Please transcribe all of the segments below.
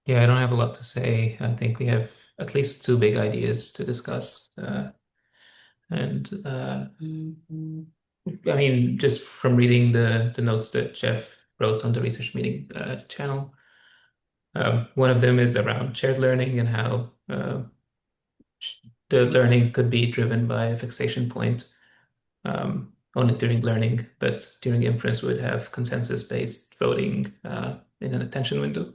Yeah, I don't have a lot to say. I think we have at least two big ideas to discuss. And I mean, just from reading the notes that Jeff wrote on the research meeting channel, one of them is around shared learning and how the learning could be driven by a fixation point only during learning, but during inference we would have consensus-based voting in an attention window.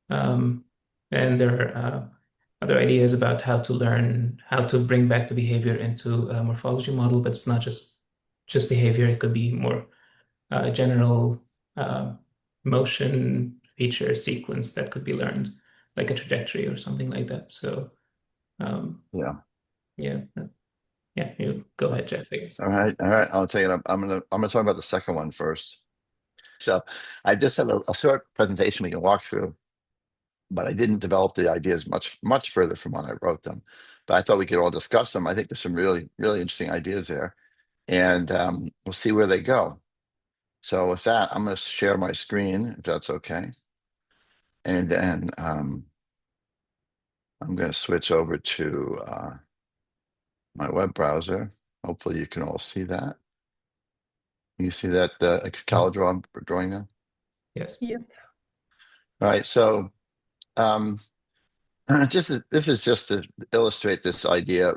Um, and there are other ideas about how to learn, how to bring back the behavior into a morphology model, but it's not just behavior. It could be more general uh, motion feature sequence that could be learned, like a trajectory or something like that. So Yeah. yeah, yeah. You go ahead, Jeff, I guess. All right. All right. I'll take it up. I'm gonna talk about the second one first. So I just have a short presentation we can walk through, but I didn't develop the ideas much further from when I wrote them. But I thought we could all discuss them. I think there's some really interesting ideas there, and we'll see where they go. So with that, I'm going to share my screen if that's okay, and then I'm going to switch over to my web browser. Hopefully, you can all see that. You see that Yeah. Excalibur I'm drawing now? Yes. Yeah. All right. So um, this is just to illustrate this idea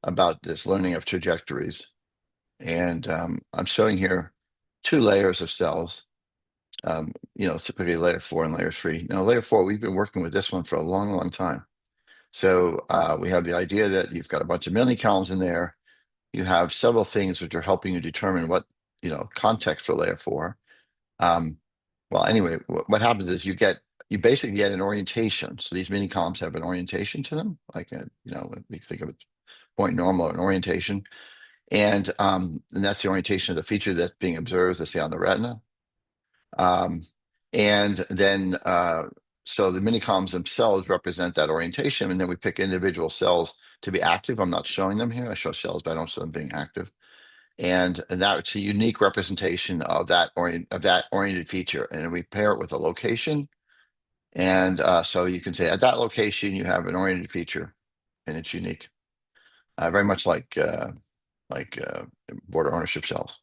about this learning of trajectories. And I'm showing here two layers of cells, typically layer 4 and layer 3. Now, layer 4, we've been working with this one for a long time. So we have the idea that you've got a bunch of mini columns in there. You have several things which are helping you determine what, context for layer 4. Well, anyway, what happens is you basically get an orientation. So these mini columns have an orientation to them, like we think of it point normal, an orientation. And that's the orientation of the feature that's being observed, let's say on the retina. Um, and then, so the mini columns themselves represent that orientation, and then we pick individual cells to be active. I'm not showing them here. I show cells, but I don't show them being active. And that's a unique representation of that oriented feature. And we pair it with a location. And so you can say at that location, you have an oriented feature, and it's unique, very much like border ownership cells.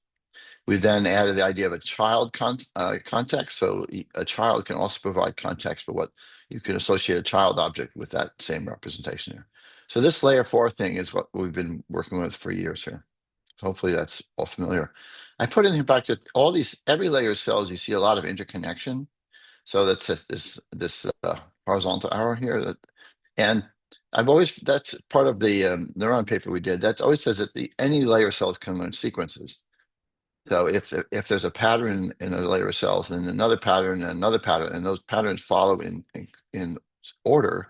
We then added the idea of a child context. So a child can also provide context for what you can associate a child object with that same representation here. So this layer 4 thing is what we've been working with for years here. So hopefully that's all familiar. I put in here back that every layer of cells, you see a lot of interconnection. So that's this horizontal arrow here and that's part of the neuron paper we did. That always says that any layer of cells can learn sequences. So if there's a pattern in a layer of cells and another pattern and another pattern, and those patterns follow in order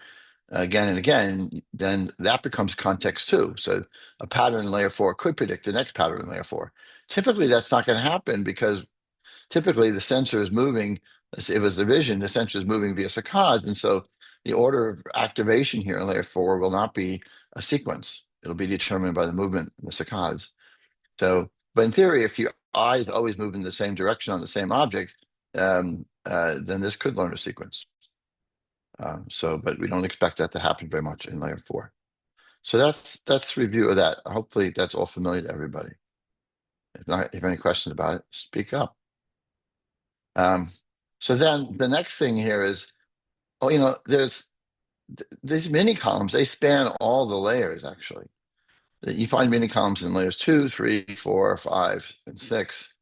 again and again, then that becomes context too. So a pattern in layer 4 could predict the next pattern in layer 4. Typically, that's not going to happen because typically the sensor is moving. If it was the vision, the sensor is moving via saccades, and so the order of activation here in layer 4 will not be a sequence. It'll be determined by the movement in the saccades. So, but in theory, if your eyes always move in the same direction on the same object, then this could learn a sequence. But we don't expect that to happen very much in layer 4. So that's review of that. Hopefully, that's all familiar to everybody. If not, if you have any questions about it, speak up. So then the next thing here is, there's these mini columns. They span all the layers actually. You find mini columns in layers 2, 3, 4, 5, and 6.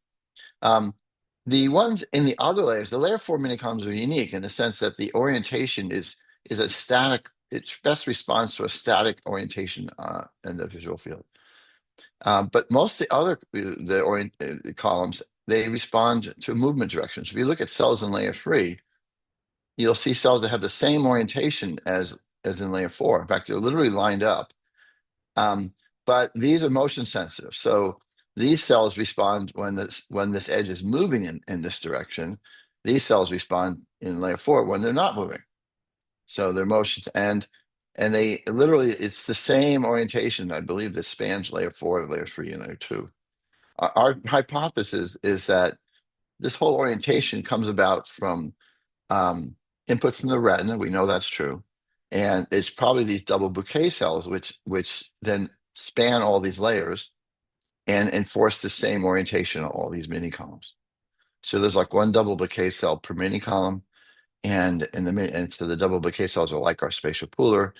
The ones in the other layers, the layer 4 mini columns are unique in the sense that the orientation is a static. It best responds to a static orientation in the visual field. But most of the other columns, they respond to movement directions. If you look at cells in layer 3, you'll see cells that have the same orientation as in layer 4. In fact, they're literally lined up. But these are motion sensitive. So these cells respond when this edge is moving in this direction. These cells respond in layer 4 when they're not moving. So they're motions and they literally, it's the same orientation, I believe, that spans layer 4, layer 3, and layer 2. Our hypothesis is that this whole orientation comes about from input from the retina. We know that's true. And it's probably these double bouquet cells, which then span all these layers and enforce the same orientation on all these mini columns. So there's like one double bouquet cell per mini column, and so the double bouquet cells are like our spatial pooler,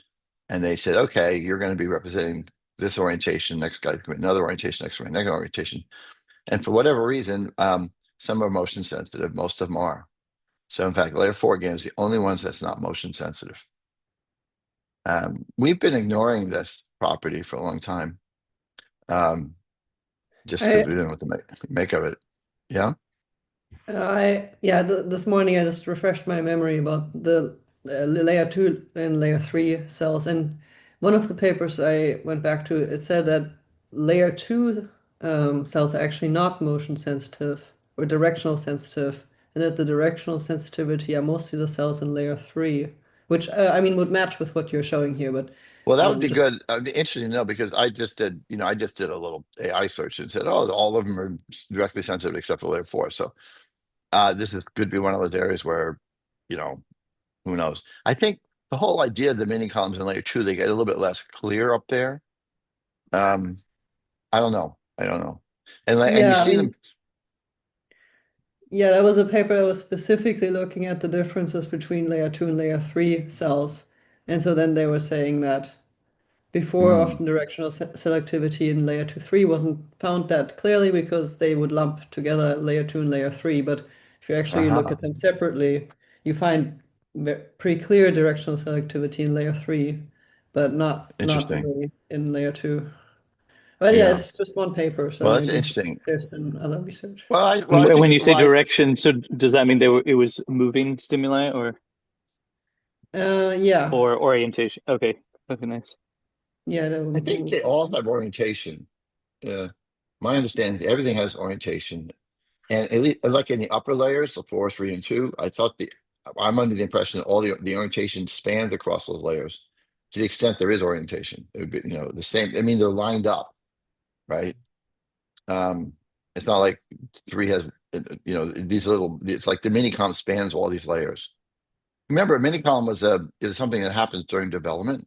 and they said, okay, you're going to be representing this orientation. Next guy, another orientation. Next guy, another orientation. And for whatever reason, some are motion sensitive. Most of them are. So in fact, layer 4 again is the only ones that's not motion sensitive. We've been ignoring this property for a long time, um, just because I we didn't know what to make of it. Yeah. yeah, this morning I just refreshed my memory about the layer two and layer three cells, and one of the papers I went back to, it said that layer two cells are actually not motion sensitive or directional sensitive, and that the directional sensitivity are mostly the cells in layer three, which I mean would match with what you're showing here, but Well, that would be just good. It'd be interesting to know because I just did a little AI search and said, oh, all of them are directly sensitive except for layer 4. So this is could be one of those areas where, you know, who knows? I think the whole idea of the mini columns in layer 2, they get a little bit less clear up there. Um, I don't know. I don't know. And you yeah, I see them. mean. Yeah, that was a paper that was specifically looking at the differences between layer two and layer three cells. And so then they were saying that before Mm, often directional selectivity in layer two, three wasn't found that clearly because they would lump together layer two and layer three. But if you actually look uh-huh. at them separately, you find pretty clear directional selectivity in layer three, but not Interesting. really in layer two. But yeah, Yeah. it's just one paper, so Well, that's maybe interesting. there's been other research. Well, I When think you say why. direction, so does that mean it was moving stimuli Yeah. or orientation? Okay, okay, nice. Yeah, I think they all have orientation. Uh, my understanding is everything has orientation. And at least, like in the upper layers, the 4, 3, and 2, I'm under the impression that all the orientation spans across those layers to the extent there is orientation. It would be, the same. I mean, they're lined up, right? Um, it's not like 3 has, these little, it's like the mini column spans all these layers. Remember, a mini column is something that happens during development.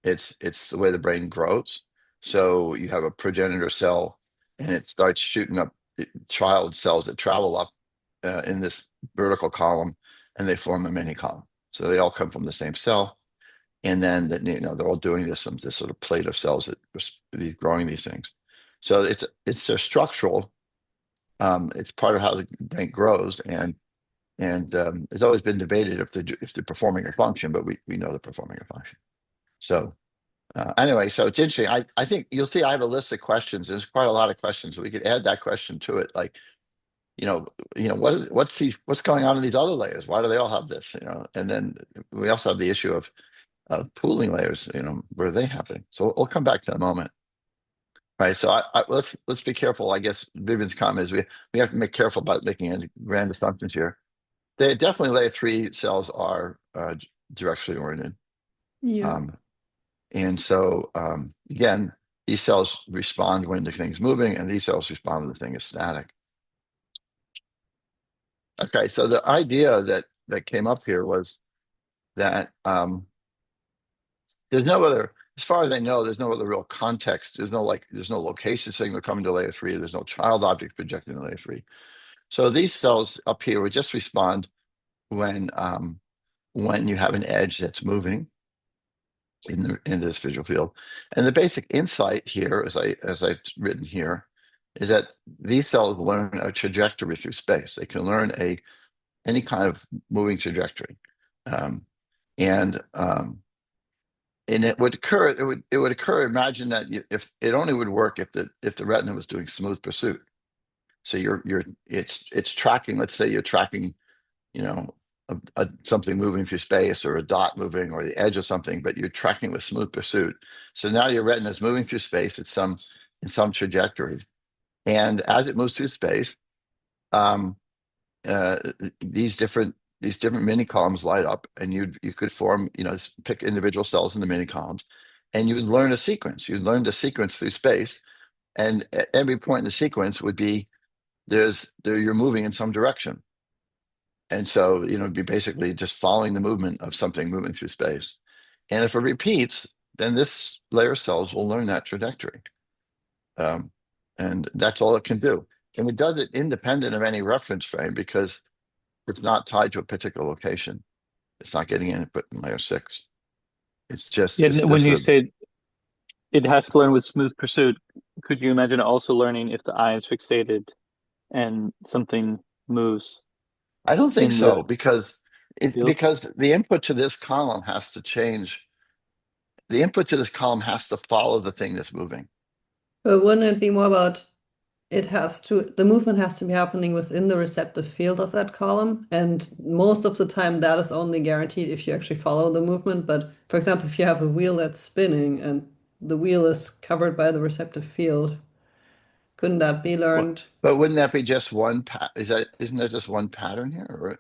It's the way the brain grows. So you have a progenitor cell, and it starts shooting up child cells that travel up in this vertical column, and they form a mini column. So they all come from the same cell, and then they're all doing this sort of plate of cells that are growing these things. So it's a structural. It's part of how the brain grows, and it's always been debated if they're performing a function, but we know they're performing a function. So anyway, so it's interesting. I think you'll see I have a list of questions. There's quite a lot of questions. So we could add that question to it. Like, what's going on in these other layers? Why do they all have this? And then we also have the issue of pooling layers, where are they happening? So we'll come back to that moment. Right. So let's be careful. I guess Vivian's comment is we have to make careful about making any grand assumptions here. They definitely layer 3 cells are directionally oriented. Yeah. Um, And so, again, these cells respond when the thing's moving, and these cells respond when the thing is static. Okay, so the idea that came up here was that there's no other, as far as I know, there's no other real context. There's no location signal coming to layer 3. There's no child object projecting to layer 3. So these cells up here would just respond when you have an edge that's moving in this visual field. And the basic insight here, as I've written here, is that these cells learn a trajectory through space. They can learn any kind of moving trajectory, um, and um, and it would occur. It would occur. Imagine that if it only would work if the retina was doing smooth pursuit. So it's tracking. Let's say you're tracking you know, something moving through space or a dot moving or the edge of something, but you're tracking with smooth pursuit. So now your retina is moving through space in some trajectory, and as it moves through space, um, uh, these different mini columns light up, and you could form pick individual cells in the mini columns, and you would learn a sequence. You'd learn the sequence through space, and at every point in the sequence would be you're moving in some direction. And so, it'd be basically just following the movement of something moving through space. And if it repeats, then this layer of cells will learn that trajectory. Um, and that's all it can do. And it does it independent of any reference frame because it's not tied to a particular location. It's not getting input in layer 6. Yeah, It's when just you a, say it has to learn with smooth pursuit, could you imagine also learning if the eye is fixated and something moves I don't think in the so field? because the input to this column has to change. The input to this column has to follow the thing that's moving. But wouldn't it be more about the movement has to be happening within the receptive field of that column, and most of the time that is only guaranteed if you actually follow the movement. But for example, if you have a wheel that's spinning and the wheel is covered by the receptive field, couldn't that be Well, learned? but wouldn't that be just one isn't that just one pattern here? Or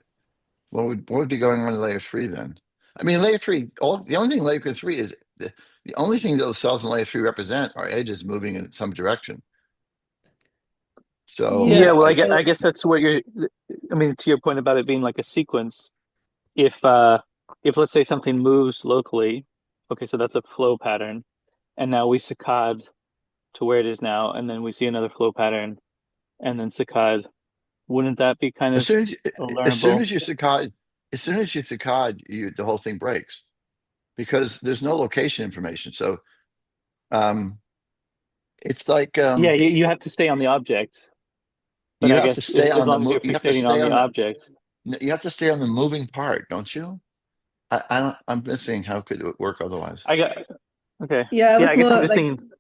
what would be going on in layer 3 then? I mean, layer 3, the only thing layer 3 is the only thing those cells in layer 3 represent are edges moving in some direction. So Yeah, Yeah, well, I I guess that's what you're. I mean, to your point about it being like a sequence, if let's say something moves locally, okay, so that's a flow pattern, and now we saccade to where it is now, and then we see another flow pattern, and then saccade. Wouldn't that be kind as of soon as a as soon learnable? as you saccade, the whole thing breaks because there's no location information. So um, it's like Yeah, you have to stay on the object, but you I have to guess stay as on the long as move. you're fixating on the object, You have to stay on the moving part, don't you? I don't. I'm missing how could it work otherwise. I got okay. yeah, it Yeah, was I guess I'm more just like thinking.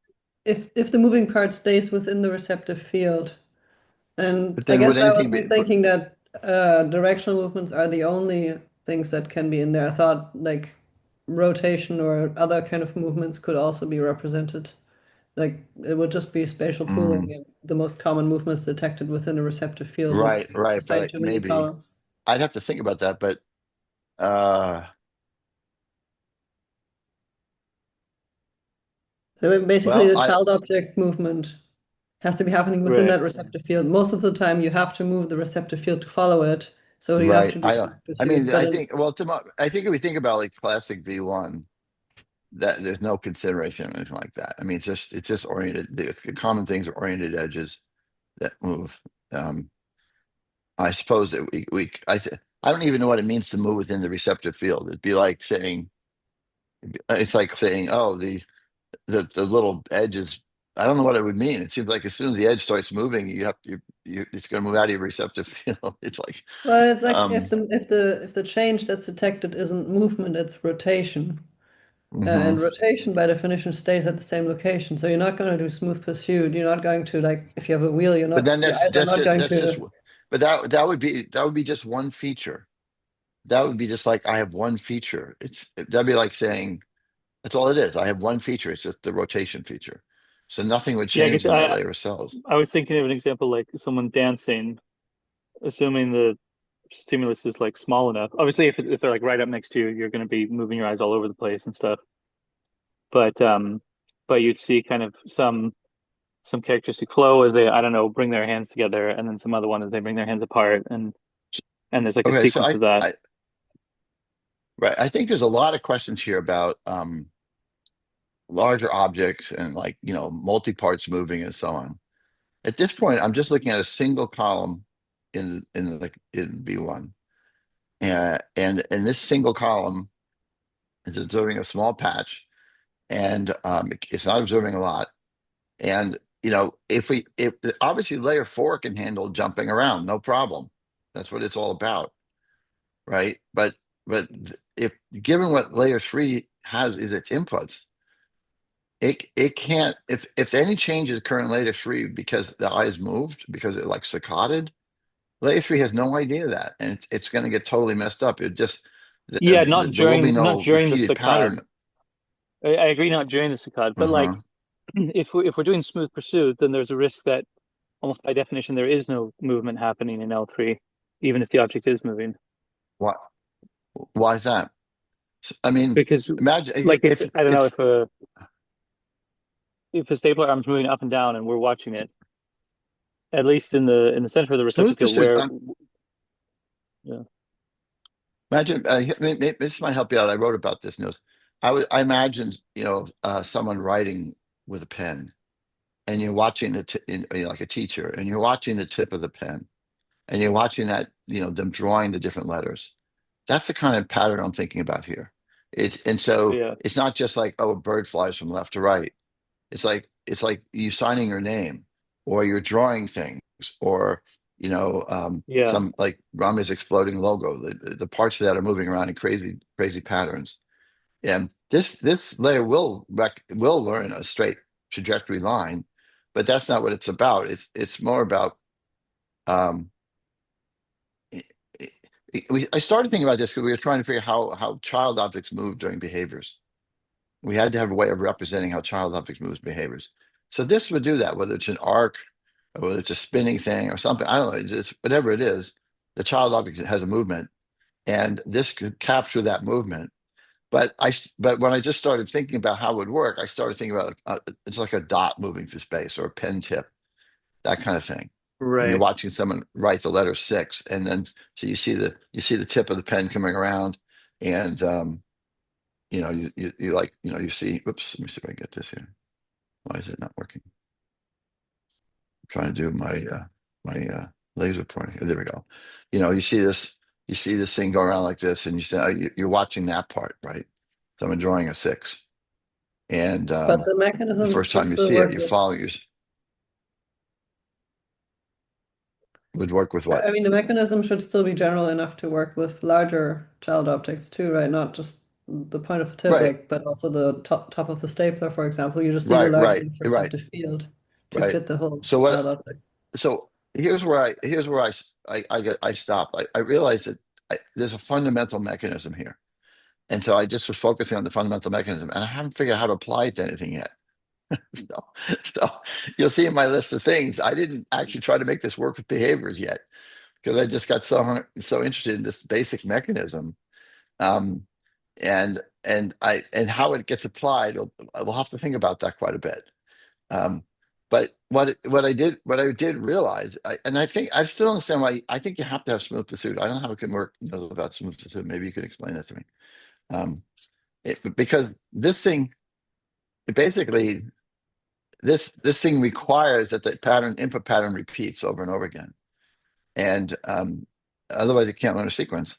if the moving part stays within the receptive field. And But I then would guess I anything wasn't be? thinking that directional movements are the only things that can be in there. I thought like rotation or other kind of movements could also be represented. Like it would just be spatial pooling, Mm, and the most common movements detected within a receptive field would right. assign But too many maybe columns. I'd have to think about that. But uh, So basically, well, the I child object movement has to be happening within Right. that receptive field. Most of the time, you have to move the receptive field to follow it. So you have right. to do I don't. some I pursuit. mean, But I think. Well, I think if we think about like classic V1, that there's no consideration or anything like that. I mean, it's just oriented. The common things are oriented edges that move. Um, I suppose that I don't even know what it means to move within the receptive field. It'd be like saying it's like saying, oh, the little edge is. I don't know what it would mean. It seems like as soon as the edge starts moving, it's going to move out of your receptive field. It's like, well, it's like um, if the change that's detected isn't movement, it's rotation. mhm. And rotation by definition stays at the same location. So you're not going to do smooth pursuit. You're not going to like if you have a wheel, But then your eyes are not going that's just. to. But that would be just one feature. That would be just like I have one feature. That'd be like saying that's all it is. I have one feature. It's just the rotation feature. So nothing would Yeah, I change guess in that layer of cells. I was thinking of an example like someone dancing, assuming the stimulus is like small enough. Obviously, if they're like right up next to you, you're going to be moving your eyes all over the place and stuff. But you'd see kind of some characteristic flow as they, I don't know, bring their hands together, and then some other one as they bring their hands apart, and there's like a Okay, so sequence of that. right. I think there's a lot of questions here about larger objects and like multi-parts moving and so on. At this point, I'm just looking at a single column in V1, and this single column is observing a small patch, and it's not observing a lot. And if obviously layer 4 can handle jumping around, no problem. That's what it's all about, right? But if given what layer 3 has is its inputs, it can't if any changes occur in layer 3 because the eyes moved because it like saccaded, layer 3 has no idea of that, and it's going to get totally messed up. Yeah, There will be not no during the repeated saccade. pattern. I agree, not during the saccade, but like Uh-huh. if we're doing smooth pursuit, then there's a risk that almost by definition there is no movement happening in L3, even if the object is moving. Why why is that? I mean, Because imagine like if I don't know if if a stapler arm's moving up and down and we're watching it, at least in the center of the smooth receptive field pursuit. where yeah. Imagine, this might help you out. I wrote about this news. I imagined, someone writing with a pen, and you're watching like a teacher, and you're watching the tip of the pen, and you're watching that, them drawing the different letters. That's the kind of pattern I'm thinking about here. And so Yeah, it's not just like, oh, a bird flies from left to right. It's like you signing your name, or you're drawing things, or yeah, some like Rami's exploding logo. The parts of that are moving around in crazy, crazy patterns. And this layer will learn a straight trajectory line, but that's not what it's about. It's more about um, it- I started thinking about this because we were trying to figure how child objects move during behaviors. We had to have a way of representing how child objects moves behaviors. So this would do that, whether it's an arc or whether it's a spinning thing or something. I don't know, just whatever it is, the child object has a movement, and this could capture that movement. But when I just started thinking about how it would work, I started thinking about it's like a dot moving through space, or a pen tip, that kind of thing. And you're right. watching someone write the letter six, and then so you see the tip of the pen coming around, and you like, you see. Oops, let me see if I can get this here. Why is it not working? I'm trying to do my laser pointer here. There we go. You see this thing go around like this, and you're watching that part, right? So I'm drawing a six, and But the the mechanism first should time you still see it, work you with, follow your would work with I what? mean, the mechanism should still be general enough to work with larger child objects too, right? Not just the point of the tip, Right, like, but also the top of the stapler, for example. You just need a right, large right, enough right, receptive field to right. fit the whole So what? child object. So here's where I stopped. I realized that there's a fundamental mechanism here, and so I just was focusing on the fundamental mechanism, and I haven't figured out how to apply it to anything yet. So, so you'll see in my list of things, I didn't actually try to make this work with behaviors yet, because I just got so interested in this basic mechanism, um, and how it gets applied. We'll have to think about that quite a bit. Um, but what I did realize, and I think I still understand why. I think you have to have smooth pursuit. I don't know how it can work, without smooth pursuit. Maybe you could explain that to me. Um, because this thing, basically, this thing requires that the input pattern repeats over and over again, and otherwise it can't learn a sequence.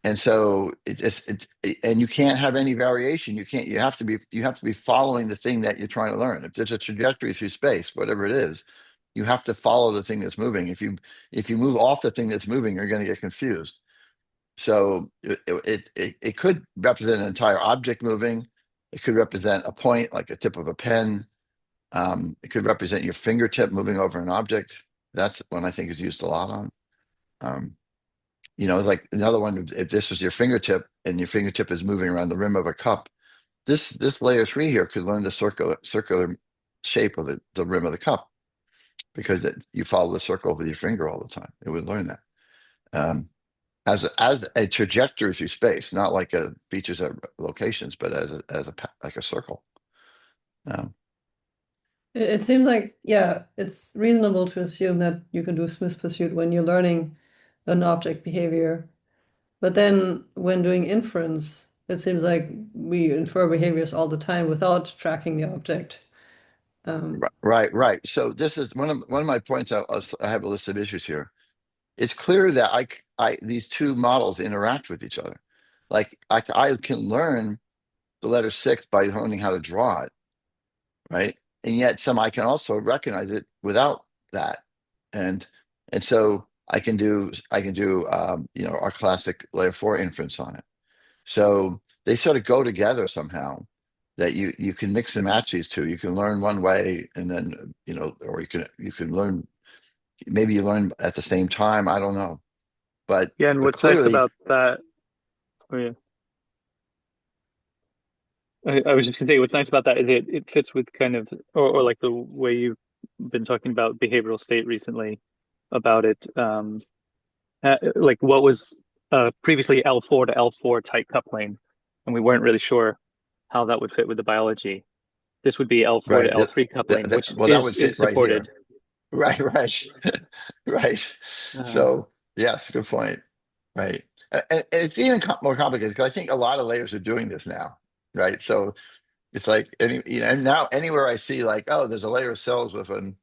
And so and you can't have any variation. You have to be following the thing that you're trying to learn. If there's a trajectory through space, whatever it is, you have to follow the thing that's moving. If you move off the thing that's moving, you're going to get confused. So it could represent an entire object moving. It could represent a point, like a tip of a pen. It could represent your fingertip moving over an object. That's one I think is used a lot on. Um, like another one, if this was your fingertip and your fingertip is moving around the rim of a cup, this layer three here could learn the circular shape of the rim of the cup, because you follow the circle with your finger all the time. It would learn that. As a trajectory through space, not like a features at locations, but like a circle. Um, It seems like, yeah, it's reasonable to assume that you can do smooth pursuit when you're learning an object behavior. But then when doing inference, it seems like we infer behaviors all the time without tracking the object. Um, right, right. So this is one of my points. I have a list of issues here. It's clear that these two models interact with each other. Like I can learn the letter six by learning how to draw it, right? And yet I can also recognize it without that, and so I can do our classic layer four inference on it. So they sort of go together somehow. That you can mix and match these two. You can learn one way, and then or you can learn, maybe you learn at the same time. I don't know, but Yeah, and but what's nice clearly, about that, oh yeah, I was just gonna say what's nice about that is it fits with kind of, or like the way you've been talking about behavioral state recently about it. Like what was previously L4 to L4 type coupling, and we weren't really sure how that would fit with the biology. This would be L4 to right? L3 coupling, which Well, that is would fit is right supported. here. Right, right, right. Uh, So yes, good point. Right. and it's even more complicated because I think a lot of layers are doing this now, right? So it's like and now anywhere I see like, oh, there's a layer of cells with an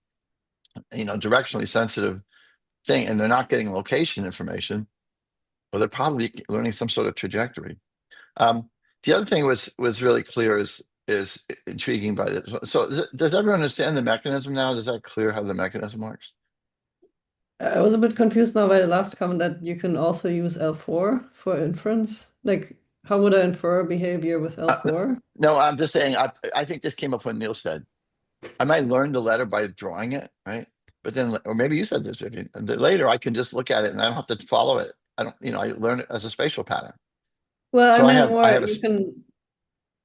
directionally sensitive thing, and they're not getting location information, well, they're probably learning some sort of trajectory. Um, the other thing was really clear is intriguing by this. So does everyone understand the mechanism now? Is that clear how the mechanism works? I was a bit confused now by the last comment that you can also use L4 for inference. Like, how would I infer behavior with Uh, L4? no, I'm just saying. I think this came up when Neil said I might learn the letter by drawing it, right? But then, or maybe you said this, Vivian. Later, I can just look at it and I don't have to follow it. I don't, I learn it as a spatial pattern. Well, So I have a.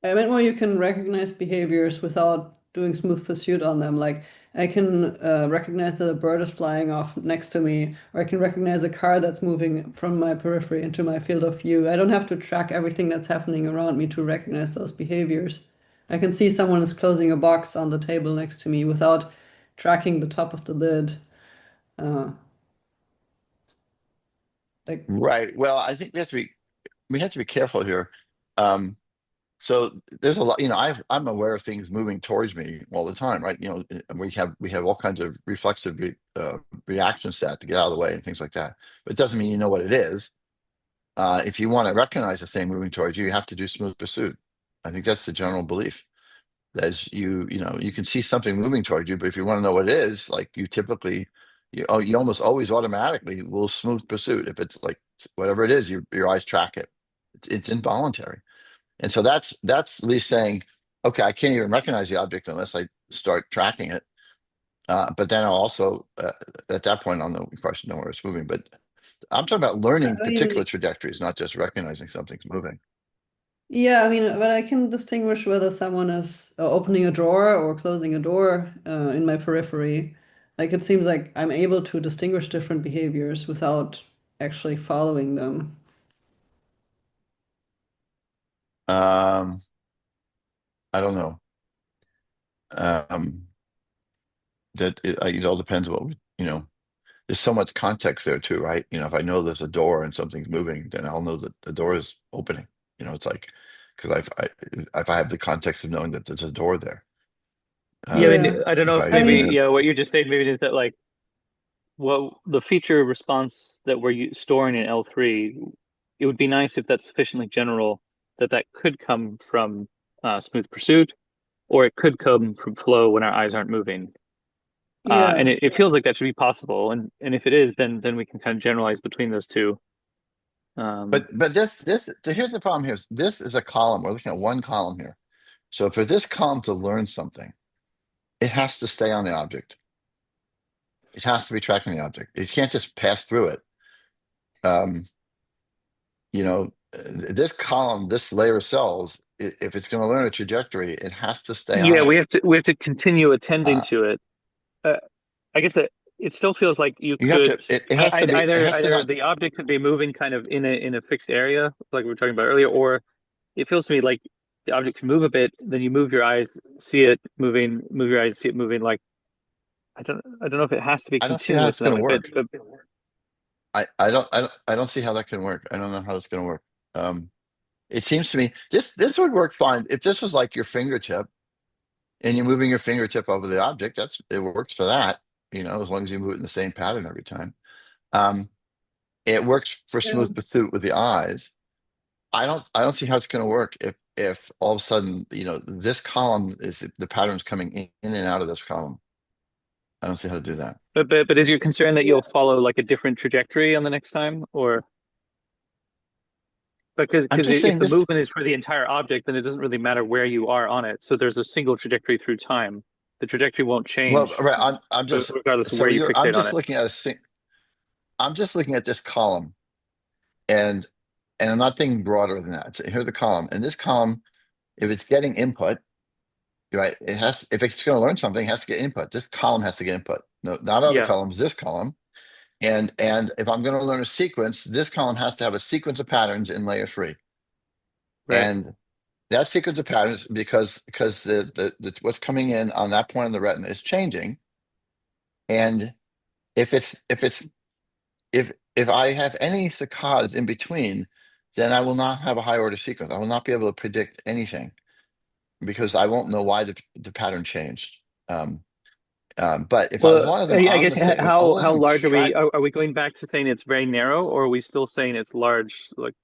I meant more you can recognize behaviors without doing smooth pursuit on them. Like I can recognize that a bird is flying off next to me, or I can recognize a car that's moving from my periphery into my field of view. I don't have to track everything that's happening around me to recognize those behaviors. I can see someone is closing a box on the table next to me without tracking the top of the lid. Uh, like, Right. Well, I think we have to be careful here. Um, so there's a lot, I'm aware of things moving towards me all the time, right? And we have all kinds of reflexive reactions to that to get out of the way and things like that. But it doesn't mean you know what it is. If you want to recognize a thing moving towards you, you have to do smooth pursuit. I think that's the general belief. As you can see something moving towards you, but if you want to know what it is, like you typically, you almost always automatically will smooth pursuit. If it's like whatever it is, your eyes track it. It's involuntary, and so that's at least saying, okay, I can't even recognize the object unless I start tracking it. But then I'll also, at that point, I'll know, of course, know where it's moving. But I'm talking about learning I particular mean, trajectories, not just recognizing something's moving. yeah, I mean, but I can distinguish whether someone is opening a drawer or closing a door in my periphery. Like it seems like I'm able to distinguish different behaviors without actually following them. Um, I don't know. Um, that it all depends on what there's so much context there too, right? If I know there's a door and something's moving, then I'll know that the door is opening. It's like because if I have the context of knowing that there's a door there. Yeah, I mean, Yeah. I don't know If if I I maybe, mean, yeah, what you just said maybe is that like well, the feature response that we're storing in L3, it would be nice if that's sufficiently general that that could come from smooth pursuit, or it could come from flow when our eyes aren't moving. And yeah. it feels like that should be possible. And if it is, then we can kind of generalize between those two. Um, but here's the problem here. This is a column. We're looking at one column here. So for this column to learn something, it has to stay on the object. It has to be tracking the object. It can't just pass through it. Um, this column, this layer of cells, if it's going to learn a trajectory, it has to stay on yeah, it. we have to continue attending Uh, to it. Uh, I guess it still feels like you you have to. could It has to be. It has to either not. the object could be moving kind of in a fixed area, like we were talking about earlier, or it feels to me like the object can move a bit, then you move your eyes, see it moving, move your eyes, see it moving. Like I don't know if it has to be I don't see how continuous that's in that going to way, work. but I don't see how that can work. I don't know how that's going to work. It seems to me this would work fine if this was like your fingertip and you're moving your fingertip over the object. It works for that. As long as you move it in the same pattern every time. Um, it works for Yeah. smooth pursuit with the eyes. I don't see how it's going to work if all of a sudden this column is the pattern's coming in and out of this column. I don't see how to do that. but is your concern that Yeah. you'll follow like a different trajectory on the next time, or I'm because just if saying the this. movement is for the entire object, then it doesn't really matter where you are on it. So there's a single trajectory through time. The trajectory won't Well, change right. I'm just regardless of where so you I'm fixate on just it. looking at I'm just looking at this column and I'm not thinking broader than that. So here's the column, and this column, if it's getting input, right, if it's going to learn something, it has to get input. This column has to get input. No, not other Yeah, columns. This column, and if I'm going to learn a sequence, this column has to have a sequence of patterns in layer three, right. and that sequence of patterns because the what's coming in on that point of the retina is changing, and if it's if it's if if I have any saccades in between, then I will not have a high order sequence. I will not be able to predict anything because I won't know why the pattern changed. Um, but if as Well, long as I'm I on guess the same, as long as how I'm large are we? track, Are we going back to saying it's very narrow, or are we still saying it's large, like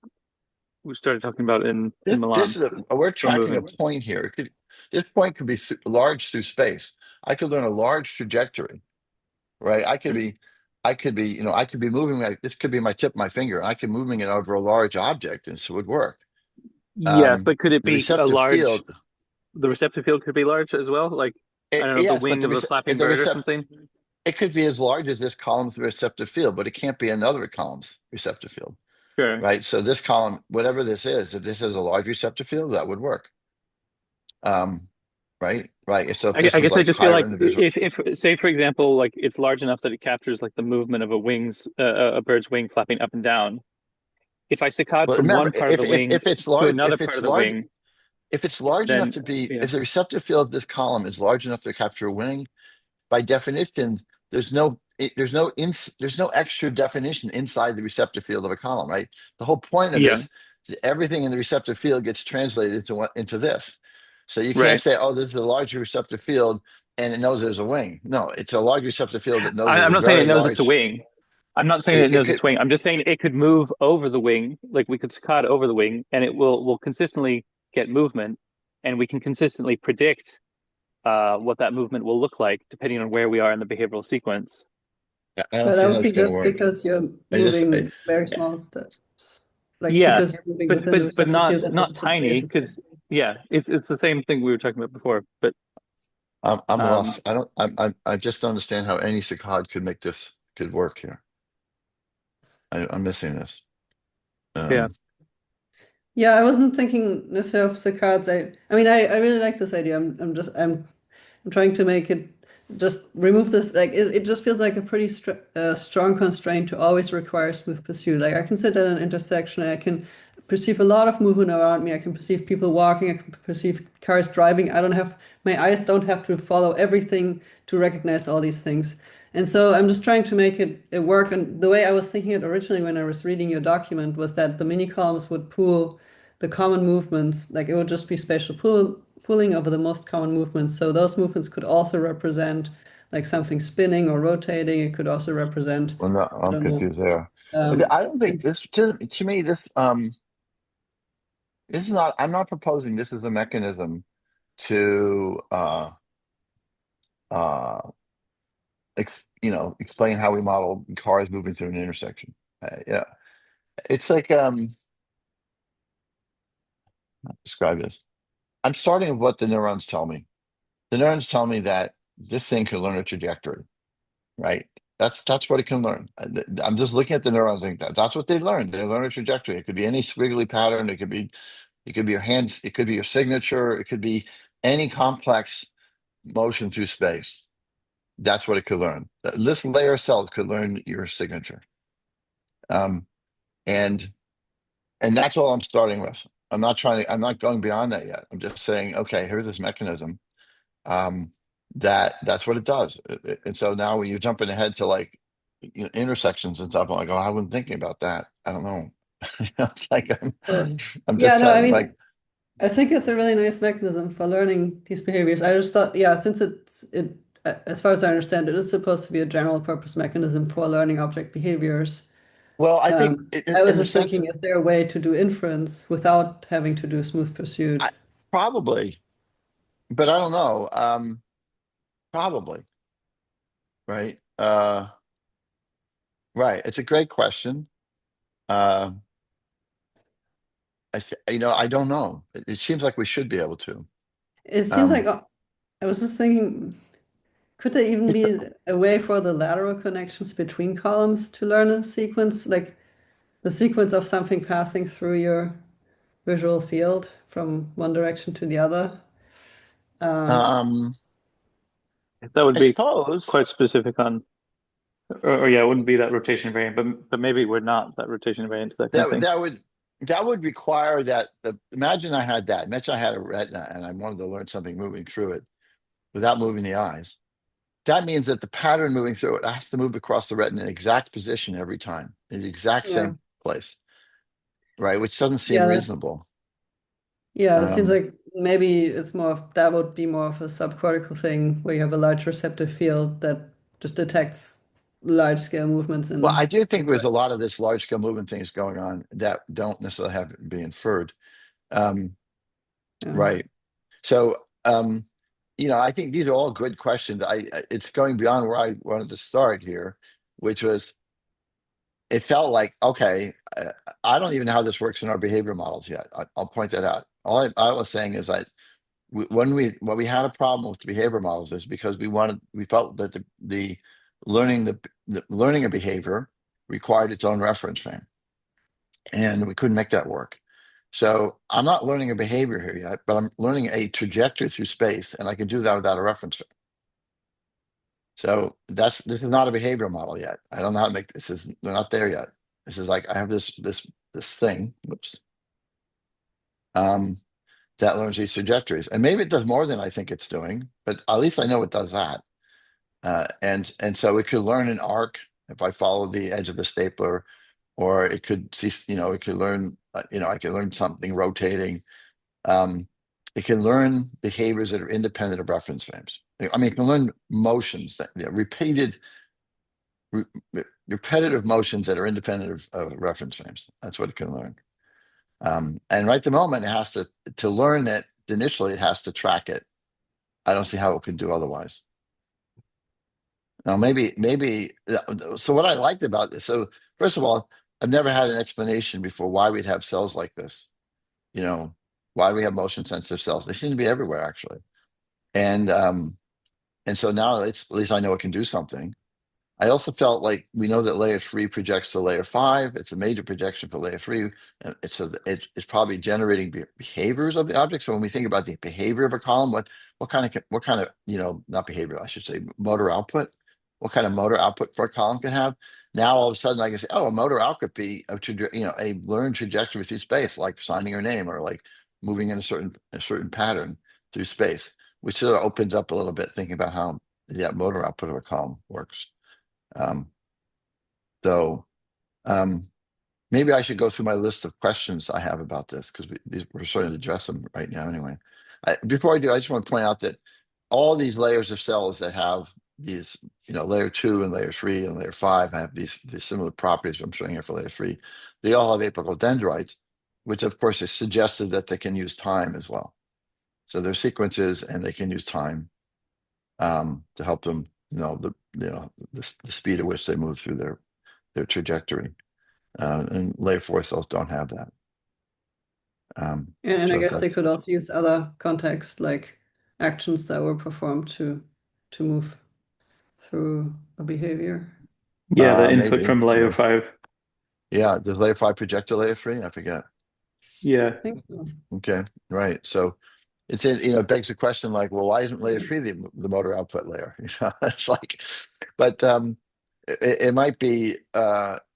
we started talking about in this Milan is we're or tracking a moving? point here. This point could be large through space. I could learn a large trajectory, right? I could be moving this could be my tip of my finger. I could moving it over a large object, and so it would work. Yeah, but could it The be a receptive large? field, The receptive field could be large as well, like I don't know, the yes, but wing of a flapping the bird or something. it could be as large as this column's receptive field, but it can't be another column's receptive field, Sure. right? So this column, whatever this is, if this is a large receptive field, that would work. Um, right. So if this I was guess I like just feel higher like in the visual, if say for example like it's large enough that it captures like the movement of a bird's wing flapping up and down. If I saccade well, from remember, one part of the wing if it's to large, another part of the wing, if it's large enough then to be, yeah, if the receptive field of this column is large enough to capture a wing, by definition, there's no extra definition inside the receptive field of a column, right? The whole point of yeah, this, everything in the receptive field gets translated into this. So you can't right. say, oh, this is a large receptive field and it knows there's a wing. No, it's a large receptive field that knows there's I'm a not saying it very knows it's a large. wing. I'm not saying it It knows it's could. wing. I'm just saying it could move over the wing, like we could saccade over the wing, and it will consistently get movement, and we can consistently predict what that movement will look like depending on where we are in the behavioral sequence. I don't But that see how would it's be going to just work. because you're I just. moving very small steps. Like Yeah, because you're moving within the but receptive not field and not the space tiny is there. because yeah, it's the same thing we were talking about before. But I'm um, lost. I don't. I just don't understand how any saccade could work here. I'm missing this. yeah, Um, Yeah, I wasn't thinking necessarily of the cards. I mean, I really like this idea. I'm trying to make it just remove this. Like it just feels like a pretty strong constraint to always require smooth pursuit. Like I can sit at an intersection, I can perceive a lot of movement around me. I can perceive people walking. I can perceive cars driving. I don't have my eyes don't have to follow everything to recognize all these things. And so I'm just trying to make it work. And the way I was thinking it originally when I was reading your document was that the mini columns would pool the common movements. Like it would just be spatial pooling over the most common movements. So those movements could also represent like something spinning or rotating. It could also represent, well, no, I I'm don't know. confused there. Okay, Um, I don't think this to me this is not. I'm not proposing this is a mechanism to uh explain how we model cars moving through an intersection. Yeah, it's like describe this. I'm starting with what the neurons tell me. The neurons tell me that this thing can learn a trajectory, right? That's what it can learn. I'm just looking at the neurons and that's what they learn. They learn a trajectory. It could be any squiggly pattern. It could be your hands. It could be your signature. It could be any complex motion through space. That's what it could learn. This layer of cells could learn your signature. Um, and and that's all I'm starting with. I'm not going beyond that yet. I'm just saying, okay, here's this mechanism. Um, that's what it does. And so now when you're jumping ahead to like intersections and stuff, I'm like, oh, I wasn't thinking about that. I don't know. It's like so I'm yeah, just no, I kind of like, mean, I think it's a really nice mechanism for learning these behaviors. I just thought, yeah, since as far as I understand, it is supposed to be a general purpose mechanism for learning object behaviors. well, I think Um, I in was the just sense thinking, is there a way to do inference without having to do smooth pursuit? I, probably, but I don't know. Probably, right? Right. It's a great question. Uh, I don't know. It seems like we should be able to. It seems like Um, I was just thinking, could there even be a way for the lateral connections between columns to learn a sequence, like the sequence of something passing through your visual field from one direction to the other? Um, um, that would I be suppose quite specific on, or yeah, it wouldn't be that rotation invariant, but maybe we're not that rotation invariant, that kind of that thing. that would that would require that. Imagine I had that. Imagine I had a retina and I wanted to learn something moving through it without moving the eyes. that means that the pattern moving through it has to move across the retina in the exact position every time, in the exact Yeah. same place, right? Which doesn't seem Yeah. reasonable. Yeah. It seems Um, like maybe it's more of that would be more of a subcortical thing where you have a large receptive field that just detects large scale movements well, I in. do think there's a lot of this large scale movement things going on that don't necessarily have to be inferred. Um, Yeah. right. So, I think these are all good questions. It's going beyond where I wanted to start here, which was it felt like, okay, I don't even know how this works in our behavior models yet. I'll point that out. I was saying is that when we had a problem with the behavior models is because we felt that the learning the learning a behavior required its own reference frame, and we couldn't make that work. So I'm not learning a behavior here yet, but I'm learning a trajectory through space, and I can do that without a reference frame. So this is not a behavioral model yet. I don't know how to make this. We're not there yet. This is like I have this thing. Whoops. Um, that learns these trajectories, and maybe it does more than I think it's doing, but at least I know it does that. And so it could learn an arc if I follow the edge of a stapler, or it could see, it could learn, I could learn something rotating. Um, it can learn behaviors that are independent of reference frames. I mean, it can learn motions that re- repetitive motions that are independent of reference frames. That's what it can learn. And right at the moment, it has to learn it initially. It has to track it. I don't see how it could do otherwise. Now, maybe. So, what I liked about this. So, first of all, I've never had an explanation before why we'd have cells like this. You know, why do we have motion sensitive cells? They seem to be everywhere, actually. And and so now at least I know it can do something. I also felt like we know that layer 3 projects to layer 5. It's a major projection for layer 3. And it's probably generating behaviors of the object. So when we think about the behavior of a column, what kind of not behavior, I should say, motor output. What kind of motor output for a column can have? Now all of a sudden I can say, oh, a motor output could be a learned trajectory through space, like signing your name or like moving in a certain pattern through space, which sort of opens up a little bit thinking about how the motor output of a column works. Um, so um, maybe I should go through my list of questions I have about this because we're starting to address them right now anyway. Before I do, I just want to point out that all these layers of cells that have these, layer 2 and layer 3 and layer 5 have these similar properties I'm showing here for layer 3. They all have apical dendrites, which of course is suggested that they can use time as well. So they're sequences and they can use time to help them know the speed at which they move through their trajectory. And layer 4 cells don't have that. And I So guess they that's could also use other contexts like actions that were performed to move through a behavior. Yeah, the input maybe from layer yeah, 5. yeah. Does layer 5 project to layer 3? I forget. Yeah. I think so. Okay, right. So it begs the question like, well, why isn't layer 3 the motor output layer? It's like, but it might be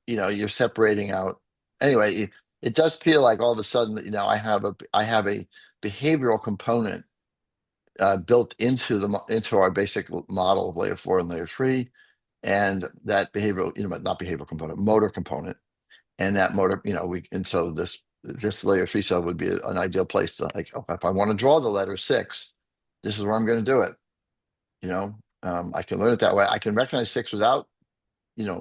you're separating out anyway. It does feel like all of a sudden I have a behavioral component built into our basic model of layer 4 and layer 3, and that behavioral, not behavioral component, motor component, and that motor, so this layer 3 cell would be an ideal place to like, oh, if I want to draw the letter 6, this is where I'm going to do it. I can learn it that way. I can recognize 6 without,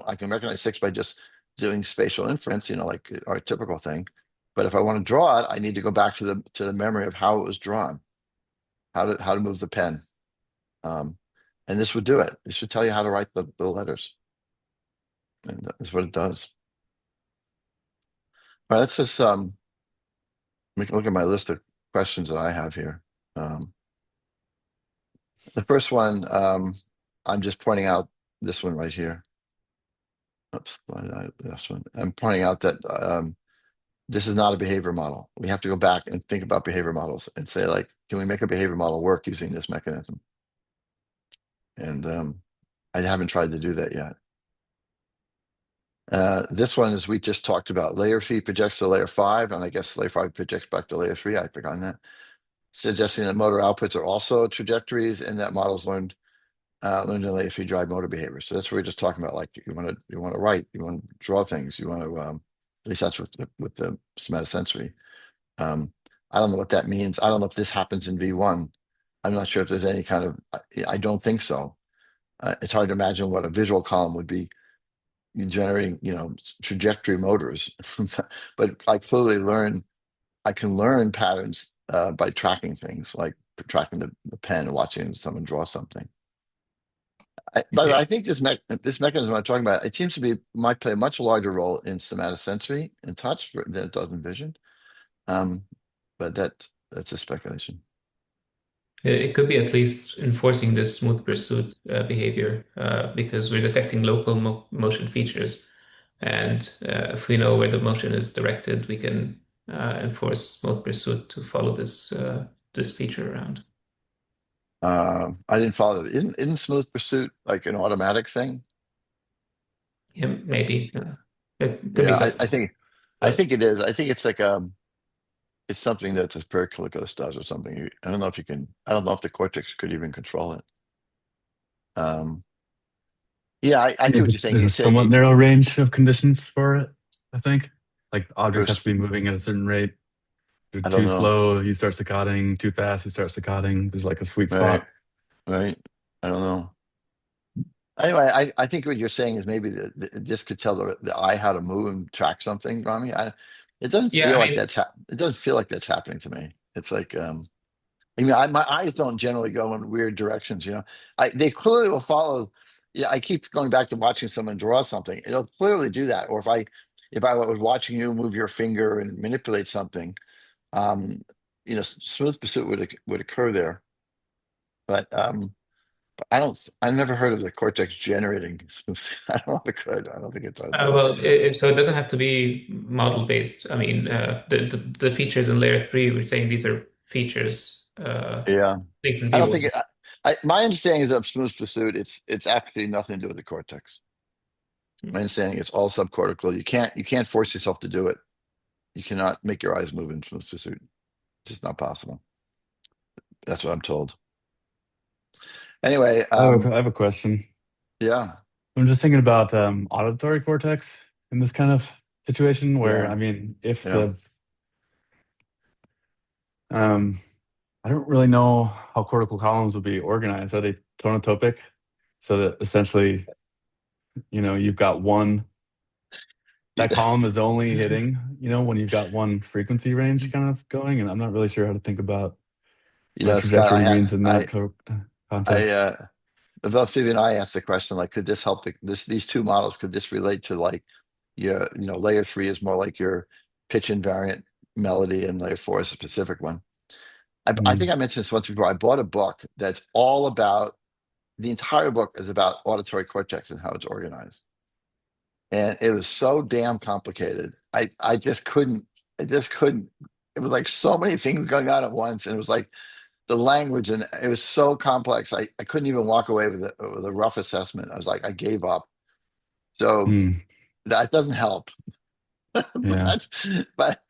I can recognize 6 by just doing spatial inference, like our typical thing. But if I want to draw it, I need to go back to the memory of how it was drawn, how to move the pen. And this would do it. This should tell you how to write the letters. And that's what it does. All right, let's just look at my list of questions that I have here. The first one, I'm just pointing out this one right here. Oops, this one. I'm pointing out that this is not a behavior model. We have to go back and think about behavior models and say, like, can we make a behavior model work using this mechanism? And I haven't tried to do that yet. This one is we just talked about layer 3 projects to layer 5, and I guess layer 5 projects back to layer 3. I'd forgotten that. Suggesting that motor outputs are also trajectories and that models learned learned in layer 3 drive motor behavior. So that's what we're just talking about. Like you want to write, you want to draw things, you want to at least that's with the somatosensory. I don't know what that means. I don't know if this happens in V1. I'm not sure if there's any kind of. I don't think so. It's hard to imagine what a visual column would be generating, trajectory motors. But I can learn patterns by tracking things, like tracking the pen and watching someone draw something. But Yeah. I think this mechanism I'm talking about, it seems to be might play a much larger role in somatosensory and touch than it does in vision. Um, but that's a speculation. It could be at least enforcing this smooth pursuit behavior because we're detecting local motion features. And if we know where the motion is directed, we can enforce smooth pursuit to follow this feature around. I didn't follow it. Isn't smooth pursuit like an automatic thing? Yeah, maybe. It could be Yeah, something. I But think it is. I think it's like it's something that the periculus does or something. I don't know if you can. I don't know if the cortex could even control it. Um, yeah, I see what you're saying. There's You a said somewhat narrow range of conditions for it, I think. Like objects have first. to be moving at a certain rate. If you're I don't too know. slow, you start saccading. Too fast, you start saccading. There's like a sweet Right, spot. right. I don't know. Anyway, I think what you're saying is maybe this could tell the eye how to move and track something, Rami. It doesn't yeah, feel I like mean, it doesn't feel like that's happening to me. It's like I mean, my eyes don't generally go in weird directions. They clearly will follow. Yeah, I keep going back to watching someone draw something. It'll clearly do that. Or if I was watching you move your finger and manipulate something, um, smooth pursuit would occur there. But I don't. I never heard of the cortex generating smooth. I don't know if it could. I don't think it does. But well, so it doesn't have to be model based. I mean, the features in layer three, we're saying these are features, yeah, things in I don't view. think. My understanding is of smooth pursuit. It's actually nothing to do with the cortex. My understanding it's all subcortical. You can't force yourself to do it. You cannot make your eyes move in smooth pursuit. It's just not possible. That's what I'm told. Anyway, I have a question. yeah, I'm just thinking about auditory cortex in this kind of situation where, yeah, I mean, if yeah. um, I don't really know how cortical columns will be organized. Are they tonotopic? So that essentially, you've got that Yeah. column is only hitting, when you've got one frequency range kind of going. And I'm not really sure how to think about what a Scott, trajectory means in that I, context. both Phoebe and I asked the question, like, could this help these two models? Could this relate to like layer 3 is more like your pitch invariant melody, and layer 4 is a specific one. I Mm. think I mentioned this once before. I bought a book that's all about the entire book is about auditory cortex and how it's organized. And it was so damn complicated. I just couldn't. It was like so many things going on at once, and it was like the language, and it was so complex. I couldn't even walk away with a rough assessment. I was like, I gave up. So Mm. that doesn't help. Yeah. but but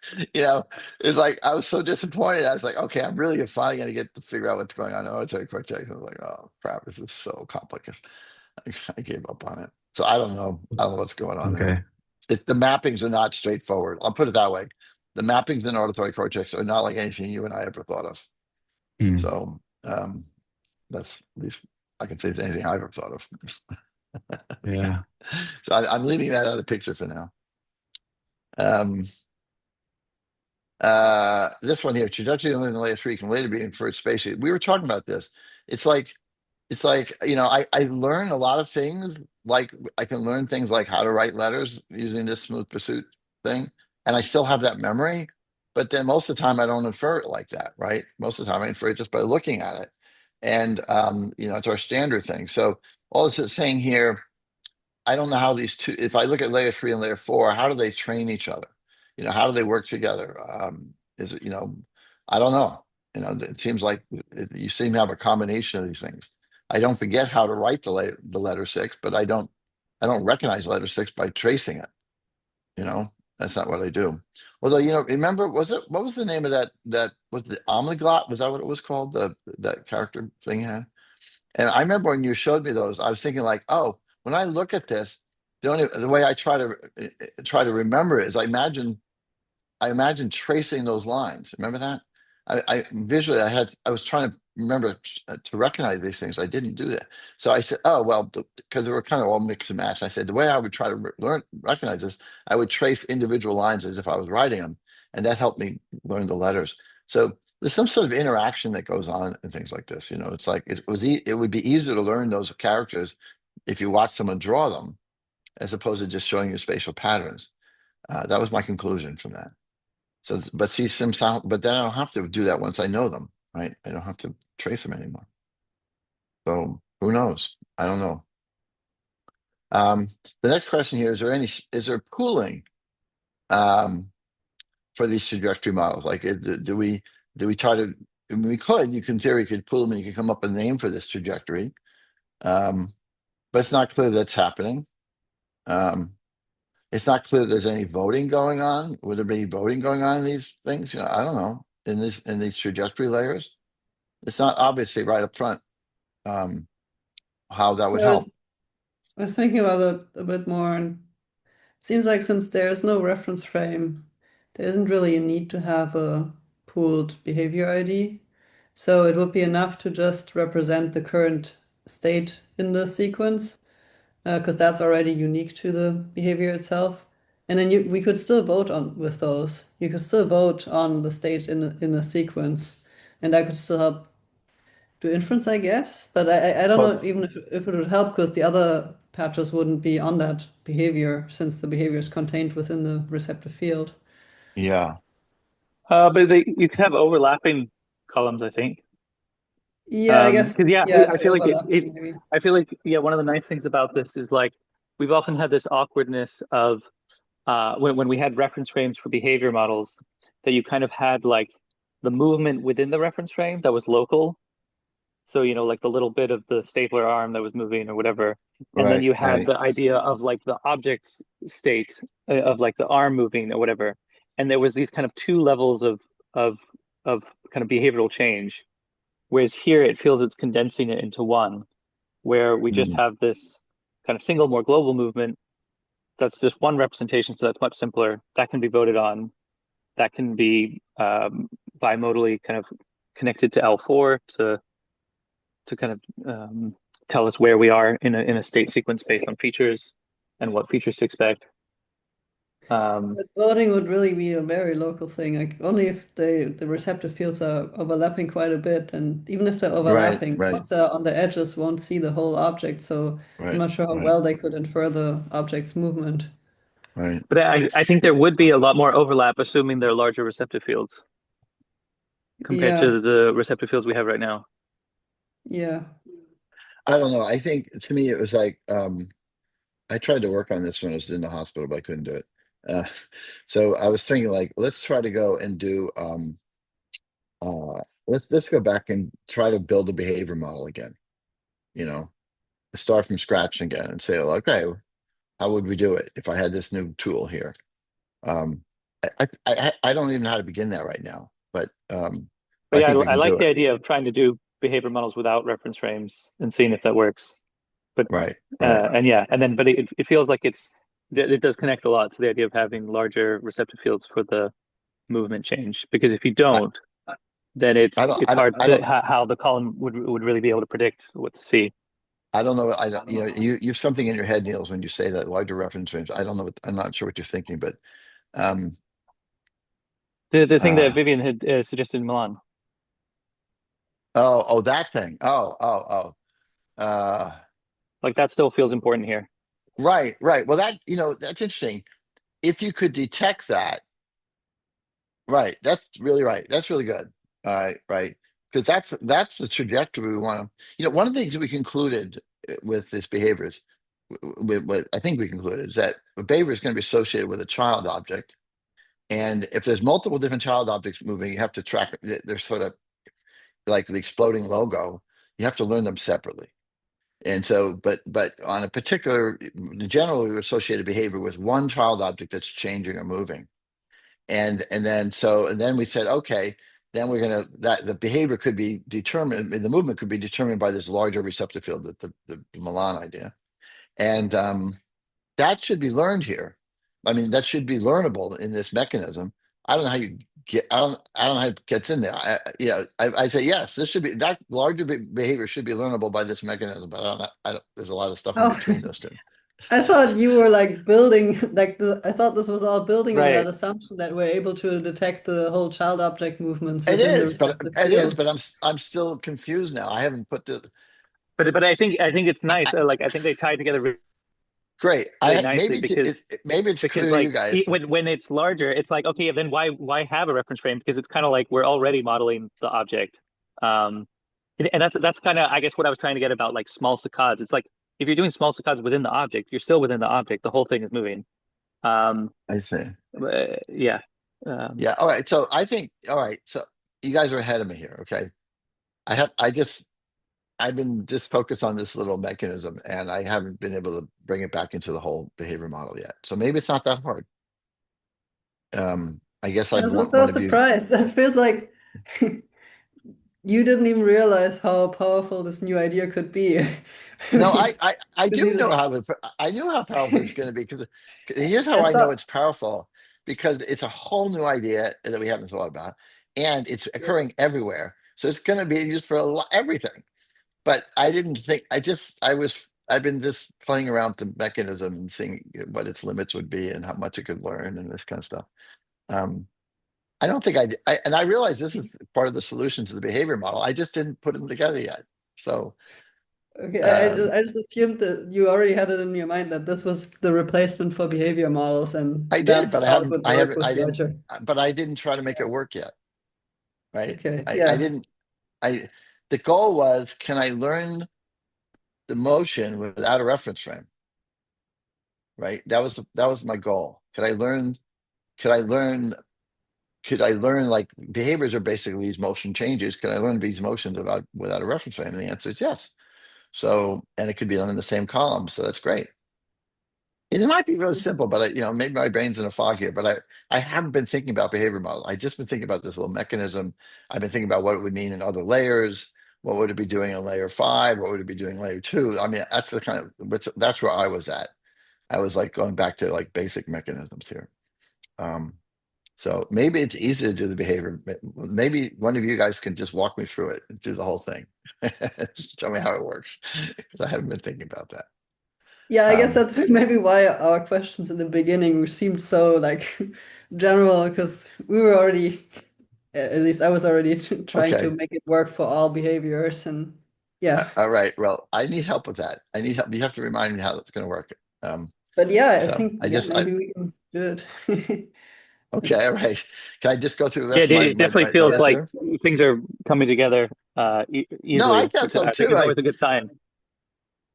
it's like I was so disappointed. I was like, okay, I'm really finally gonna get to figure out what's going on in auditory cortex. I was like, oh crap, this is so complicated. I gave up on it. So I don't know. I don't know what's going on there. Okay. The mappings are not straightforward. I'll put it that way. The mappings in auditory cortex are not like anything you and I ever thought of. Mm. So that's at least I can say it's anything I've ever thought of. Okay. Yeah. So I'm leaving that out of the picture for now. Um, this one here, trajectory in layer 3 can later be inferred spatially. We were talking about this. It's like I learn a lot of things. Like I can learn things like how to write letters using this smooth pursuit thing, and I still have that memory. But then most of the time I don't infer it like that, right? Most of the time I infer it just by looking at it. And it's our standard thing. So all this is saying here, I don't know how these two, if I look at layer 3 and layer 4, how do they train each other? How do they work together? Is it, I don't know. It seems like you seem to have a combination of these things. I don't forget how to write the letter 6, but I don't recognize letter 6 by tracing it. You know, that's not what I do. Although, remember, what was the name of that was the omniglot? Was that what it was called? That character thing had? And I remember when you showed me those, I was thinking like, oh, when I look at this, the way I try to remember it is I imagine tracing those lines. Remember that? I visually I was trying to remember to recognize these things. I didn't do that. So I said, oh well, because they were kind of all mix and match. I said the way I would try to recognize this, I would trace individual lines as if I was writing them, and that helped me learn the letters. So there's some sort of interaction that goes on and things like this. You know, it's like it would be easier to learn those characters if you watch someone draw them as opposed to just showing you spatial patterns. That was my conclusion from that. So, but see, but then I don't have to do that once I know them, right? I don't have to trace them anymore. So who knows? I don't know. The next question here, is there pooling for these trajectory models? Like, do we try to, I mean, you can theory could pool them and you could come up with a name for this trajectory. But it's not clear that's happening. It's not clear there's any voting going on. Would there be voting going on in these things? You know, I don't know. In these trajectory layers, it's not obviously right up front how that would Yeah, help. I was thinking about it a bit more, and it seems like since there's no reference frame, there isn't really a need to have a pooled behavior ID. So it would be enough to just represent the current state in the sequence, because that's already unique to the behavior itself. And then we could still vote on with those. You could still vote on the state in a sequence, and that could still help do inference, I guess. But I don't know Well, even if it would help because the other patches wouldn't be on that behavior since the behavior is contained within the receptive field. yeah, But you could have overlapping columns, I think. Yeah, I guess. Because yeah, Yeah, I it's feel like overlapping maybe. I feel like yeah, one of the nice things about this is like we've often had this awkwardness of when we had reference frames for behavior models that you kind of had like the movement within the reference frame that was local. So, you know, like the little bit of the stapler arm that was moving or whatever. And then right, you had right. the idea of like the object state of like the arm moving or whatever. And there was these kind of two levels of of kind of behavioral change. Whereas here it feels it's condensing it into one, where we just Mm, have this kind of single, more global movement that's just one representation. So that's much simpler. That can be voted on. That can be bimodally kind of connected to L4 to kind of tell us where we are in a state sequence based on features and what features to expect. But voting would really be a very local thing, like only if the receptive fields are overlapping quite a bit, and even if they're right, overlapping, the right, ones that are on the edges won't see the whole object, so I'm right, not sure how right, well they could infer the object's movement. right. But I think there would be a lot more overlap, assuming they're larger receptive fields compared Yeah, to the receptive fields we have right now. yeah. I don't know. I think to me it was like I tried to work on this when I was in the hospital, but I couldn't do it. Uh, so I was thinking like, let's try to go and do let's go back and try to build a behavior model again. You know, start from scratch again and say, well, okay, how would we do it if I had this new tool here? Um, I don't even know how to begin that right now, but But I yeah, think we I can like do the it. idea of trying to do behavior models without reference frames and seeing if that works. But Right, right. and yeah, and then but it feels like it does connect a lot to the idea of having larger receptive fields for the movement change. Because if you I, don't, then it's hard I to don't, how the column would really be able to predict what to see. I don't know. I don't, you know, you have something in your head, Niels, when you say that larger reference range. I don't know. I'm not sure what you're thinking, but um, The thing that uh, Vivian had suggested in Milan. oh, that thing. Uh, Like that still feels important here. right, right. Well, that's interesting. If you could detect that, right, that's really right. That's really good. Right, because that's the trajectory we want to. One of the things that we concluded with this behavior is, with what I think we concluded is that a behavior is going to be associated with a child object, and if there's multiple different child objects moving, you have to track. They're sort of like the exploding logo. You have to learn them separately. And so, but on a particular, generally we associate a behavior with one child object that's changing or moving. And then we said, okay, then that the behavior could be determined, the movement could be determined by this larger receptive field, the Milan idea. And that should be learned here. I mean, that should be learnable in this mechanism. I don't know how you get. I don't know how it gets in there. I say yes. This should be that larger behavior should be learnable by this mechanism. But I don't. There's a lot of stuff in Oh, between those two. I thought you were like building I thought this was all building on that Right. assumption that we're able to detect the whole child object movements It within the is, but receptive it is, field. but I'm still confused now. I haven't put the But I think it's nice. I, Like I think they tie together great. really I nicely maybe it's because clear to you like guys. when it's larger, it's like okay, then why have a reference frame? Because it's kind of like we're already modeling the object. Um, and that's kind of I guess what I was trying to get about like small saccades. It's like if you're doing small saccades within the object, you're still within the object. The whole thing is moving. Um, I see. yeah. Yeah. All right. So I think. All right. So you guys are ahead of me here. Okay. I've been just focused on this little mechanism, and I haven't been able to bring it back into the whole behavior model yet. So maybe it's not that hard. I guess I I'd was want so one of you. surprised. It feels like you didn't even realize how powerful this new idea could be. No, Because I do you know like I knew how powerful it's going to be because here's how I I know thought it's powerful because it's a whole new idea that we haven't thought about, and it's occurring everywhere. So it's going to be used for everything. But I didn't think. I've been just playing around with the mechanism and seeing what its limits would be and how much it could learn and this kind of stuff. Um, I don't think and I realize this is part of the solution to the behavior model. I just didn't put them together yet. So okay, um, I just assumed that you already had it in your mind that this was the replacement for behavior models and I did, that's but how it would work with I didn't, larger. but I didn't try to make it work yet. Right? Okay, I yeah. didn't. I The goal was, can I learn the motion without a reference frame? Right? That was my goal. Could I learn could I learn like behaviors are basically these motion changes? Could I learn these motions without a reference frame? And the answer is yes. So, and it could be done in the same column. So that's great. It might be really simple, but maybe my brain's in a fog here. But I haven't been thinking about behavior model. I just been thinking about this little mechanism. I've been thinking about what it would mean in other layers. What would it be doing in layer 5? What would it be doing in layer 2? I mean, that's the kind of that's where I was at. I was like going back to like basic mechanisms here. Um, So maybe it's easy to do the behavior. Maybe one of you guys can just walk me through it, do the whole thing. Show me how it works because I haven't been thinking about that. Yeah, I guess Um, that's maybe why our questions in the beginning seemed so like general because we were already at least I was already trying to okay. make it work for all behaviors and yeah. All right. Well, I need help with that. I need help. You have to remind me how it's going to work. Um, But yeah, I so think I yeah, just, maybe we can do it. okay. All right. Can I just go through the Yeah, rest of it definitely my feels Yeah. list like here? things are coming together No, I easily, thought which so I think too. is always a good sign.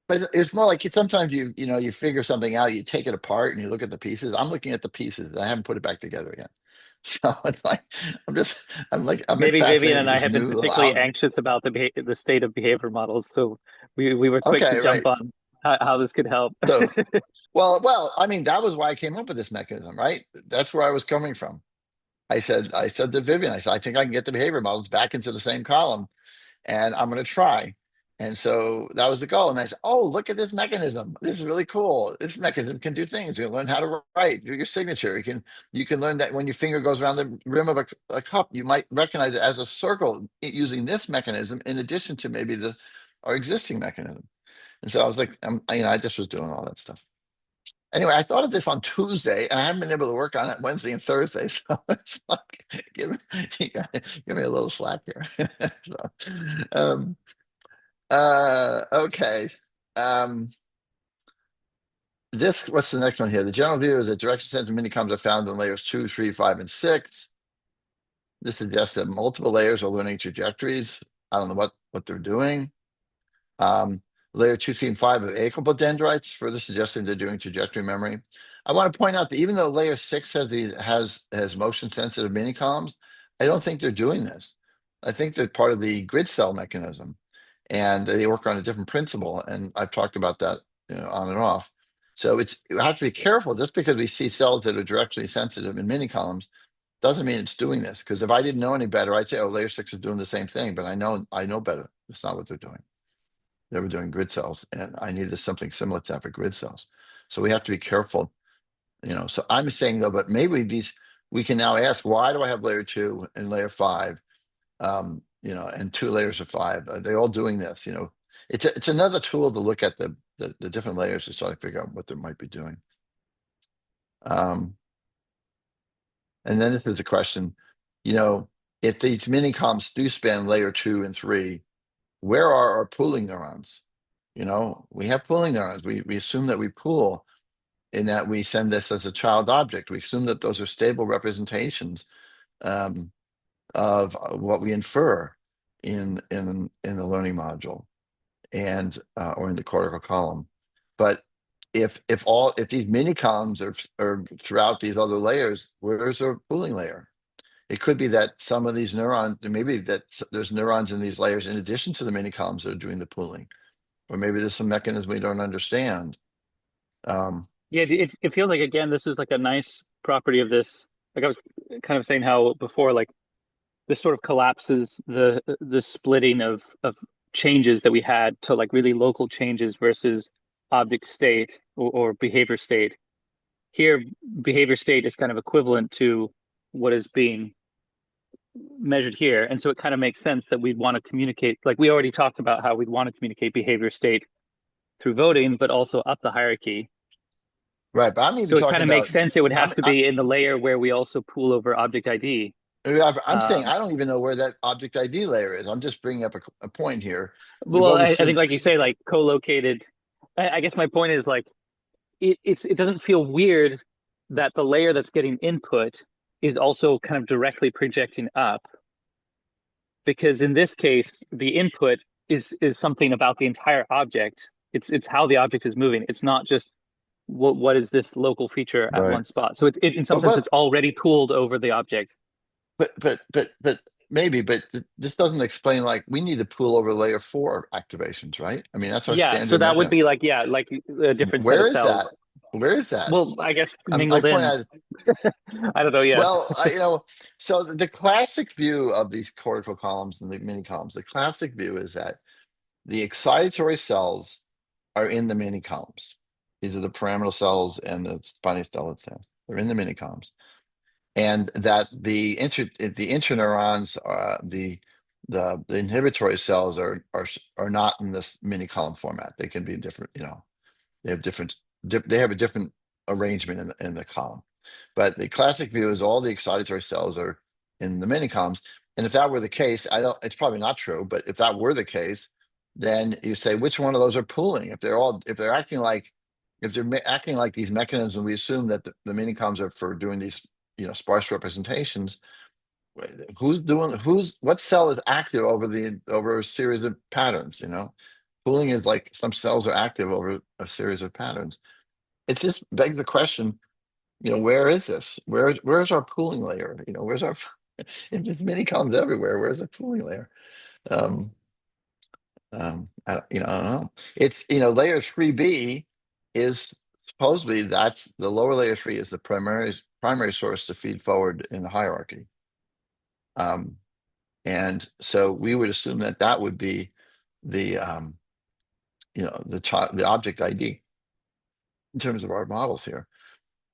But it's more like sometimes you figure something out, you take it apart and you look at the pieces. I'm looking at the pieces. I haven't put it back together yet. So it's like I'm Maybe Vivian fascinated and with I this have been new little particularly algorithm. anxious about the state of behavior models, so we were quick to Okay, jump right. on how this could help. So I mean, that was why I came up with this mechanism, right? That's where I was coming from. I said to Vivian, I said, I think I can get the behavior models back into the same column and I'm going to try. And so that was the goal. And I said, oh, look at this mechanism. This is really cool. This mechanism can do things. You can learn how to write, do your signature. You can learn that when your finger goes around the rim of a cup, you might recognize it as a circle using this mechanism in addition to maybe our existing mechanism. And so I was like, I just was doing all that stuff. Anyway, I thought of this on Tuesday, and I haven't been able to work on it Wednesday and Thursday. So it's like, give me a little slack here. So, um, okay. Um, what's the next one here? The general view is that direction center minicoms are found in layers 2, 3, 5, and 6. This suggests that multiple layers are learning trajectories. I don't know what they're doing. Um, Layer 2, 3, and 5 of acopal dendrites, further suggesting they're doing trajectory memory. I want to point out that even though layer 6 has motion sensitive mini columns, I don't think they're doing this. I think they're part of the grid cell mechanism and they work on a different principle. And I've talked about that on and off. So you have to be careful just because we see cells that are directionally sensitive in mini columns doesn't mean it's doing this. Because if I didn't know any better, I'd say, oh, layer 6 is doing the same thing. But I know better. That's not what they're doing. They were doing grid cells, and I needed something similar to that for grid cells. So we have to be careful, So I'm saying though, but maybe we can now ask, why do I have layer 2 and layer 5? And 2 layers of 5. Are they all doing this? It's another tool to look at the different layers to sort of figure out what they might be doing. And then this is a question, if these mini comps do span layer 2 and 3, where are our pooling neurons? We have pooling neurons. We assume that we pool in that we send this as a child object. We assume that those are stable representations of what we infer in the learning module and or in the cortical column. But if these mini columns are throughout these other layers, where's our pooling layer? It could be that some of these neurons, maybe that there's neurons in these layers in addition to the mini columns that are doing the pooling, or maybe there's some mechanism we don't understand. Yeah, it feels like, again, this is like a nice property of this. Like I was kind of saying how before, like this sort of collapses the splitting of changes that we had to like really local changes versus object state or behavior state. Here, behavior state is kind of equivalent to what is being measured here. And so it kind of makes sense that we'd want to communicate, like we already talked about how we'd want to communicate behavior state through voting, but also up the hierarchy. Right, but I'm even So it talking kind of makes about. sense it would I'm have to be in the layer where we also pool over object ID. I'm saying I don't even know where that object ID layer is. I'm just bringing up a point here. We've Well, always I think said, like you say, like co-located. I guess my point is like it doesn't feel weird that the layer that's getting input is also kind of directly projecting up, because in this case, the input is something about the entire object. It's how the object is moving. It's not just what is this local feature at right. one spot. So it in some But sense what? it's already pooled over the object. But maybe. But this doesn't explain. Like we need to pool over layer 4 activations, right? I mean, that's our Yeah, so standard that would mechanism. be like, yeah, like a different set Where of is that? cells. Where is that? Well, I guess I mingled point in. out. I don't know. Yeah. Well, so the classic view of these cortical columns and the mini columns, the classic view is that the excitatory cells are in the mini columns. These are the pyramidal cells and the spiny stellate cells. They're in the mini columns, and that the interneurons, the inhibitory cells are not in this mini column format. They can be different. They have they have a different arrangement in the column. But the classic view is all the excitatory cells are in the mini columns. And if that were the case, it's probably not true, but if that were the case, then you say which one of those are pooling? If they're acting like these mechanisms, we assume that the mini columns are for doing these, sparse representations. What cell is active over a series of patterns, Pooling is like some cells are active over a series of patterns. It just begs the question, where is this? Where's our pooling layer? Where's our if there's mini columns everywhere, where's the pooling layer? Um, I don't know. It's layer 3B is supposedly that's the lower layer 3 is the primary source to feed forward in the hierarchy. And so we would assume that would be the the object ID in terms of our models here.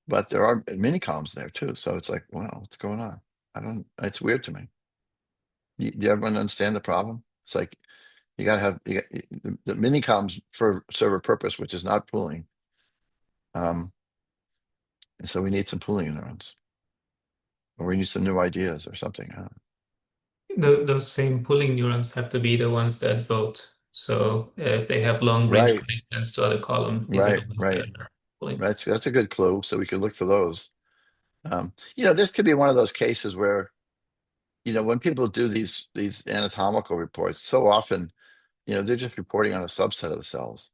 But there are mini columns there too. So it's like, wow, what's going on? It's weird to me. Do everyone understand the problem? It's like you got to have the mini columns serve a purpose, which is not pooling. And so we need some pooling neurons, or we need some new ideas or something. Those same pooling neurons have to be the ones that vote. So if they have long range Right, connections to other column, these are the right, ones right. that are pulling. That's a good clue. So we could look for those. This could be one of those cases where, when people do these anatomical reports, so often, they're just reporting on a subset of the cells,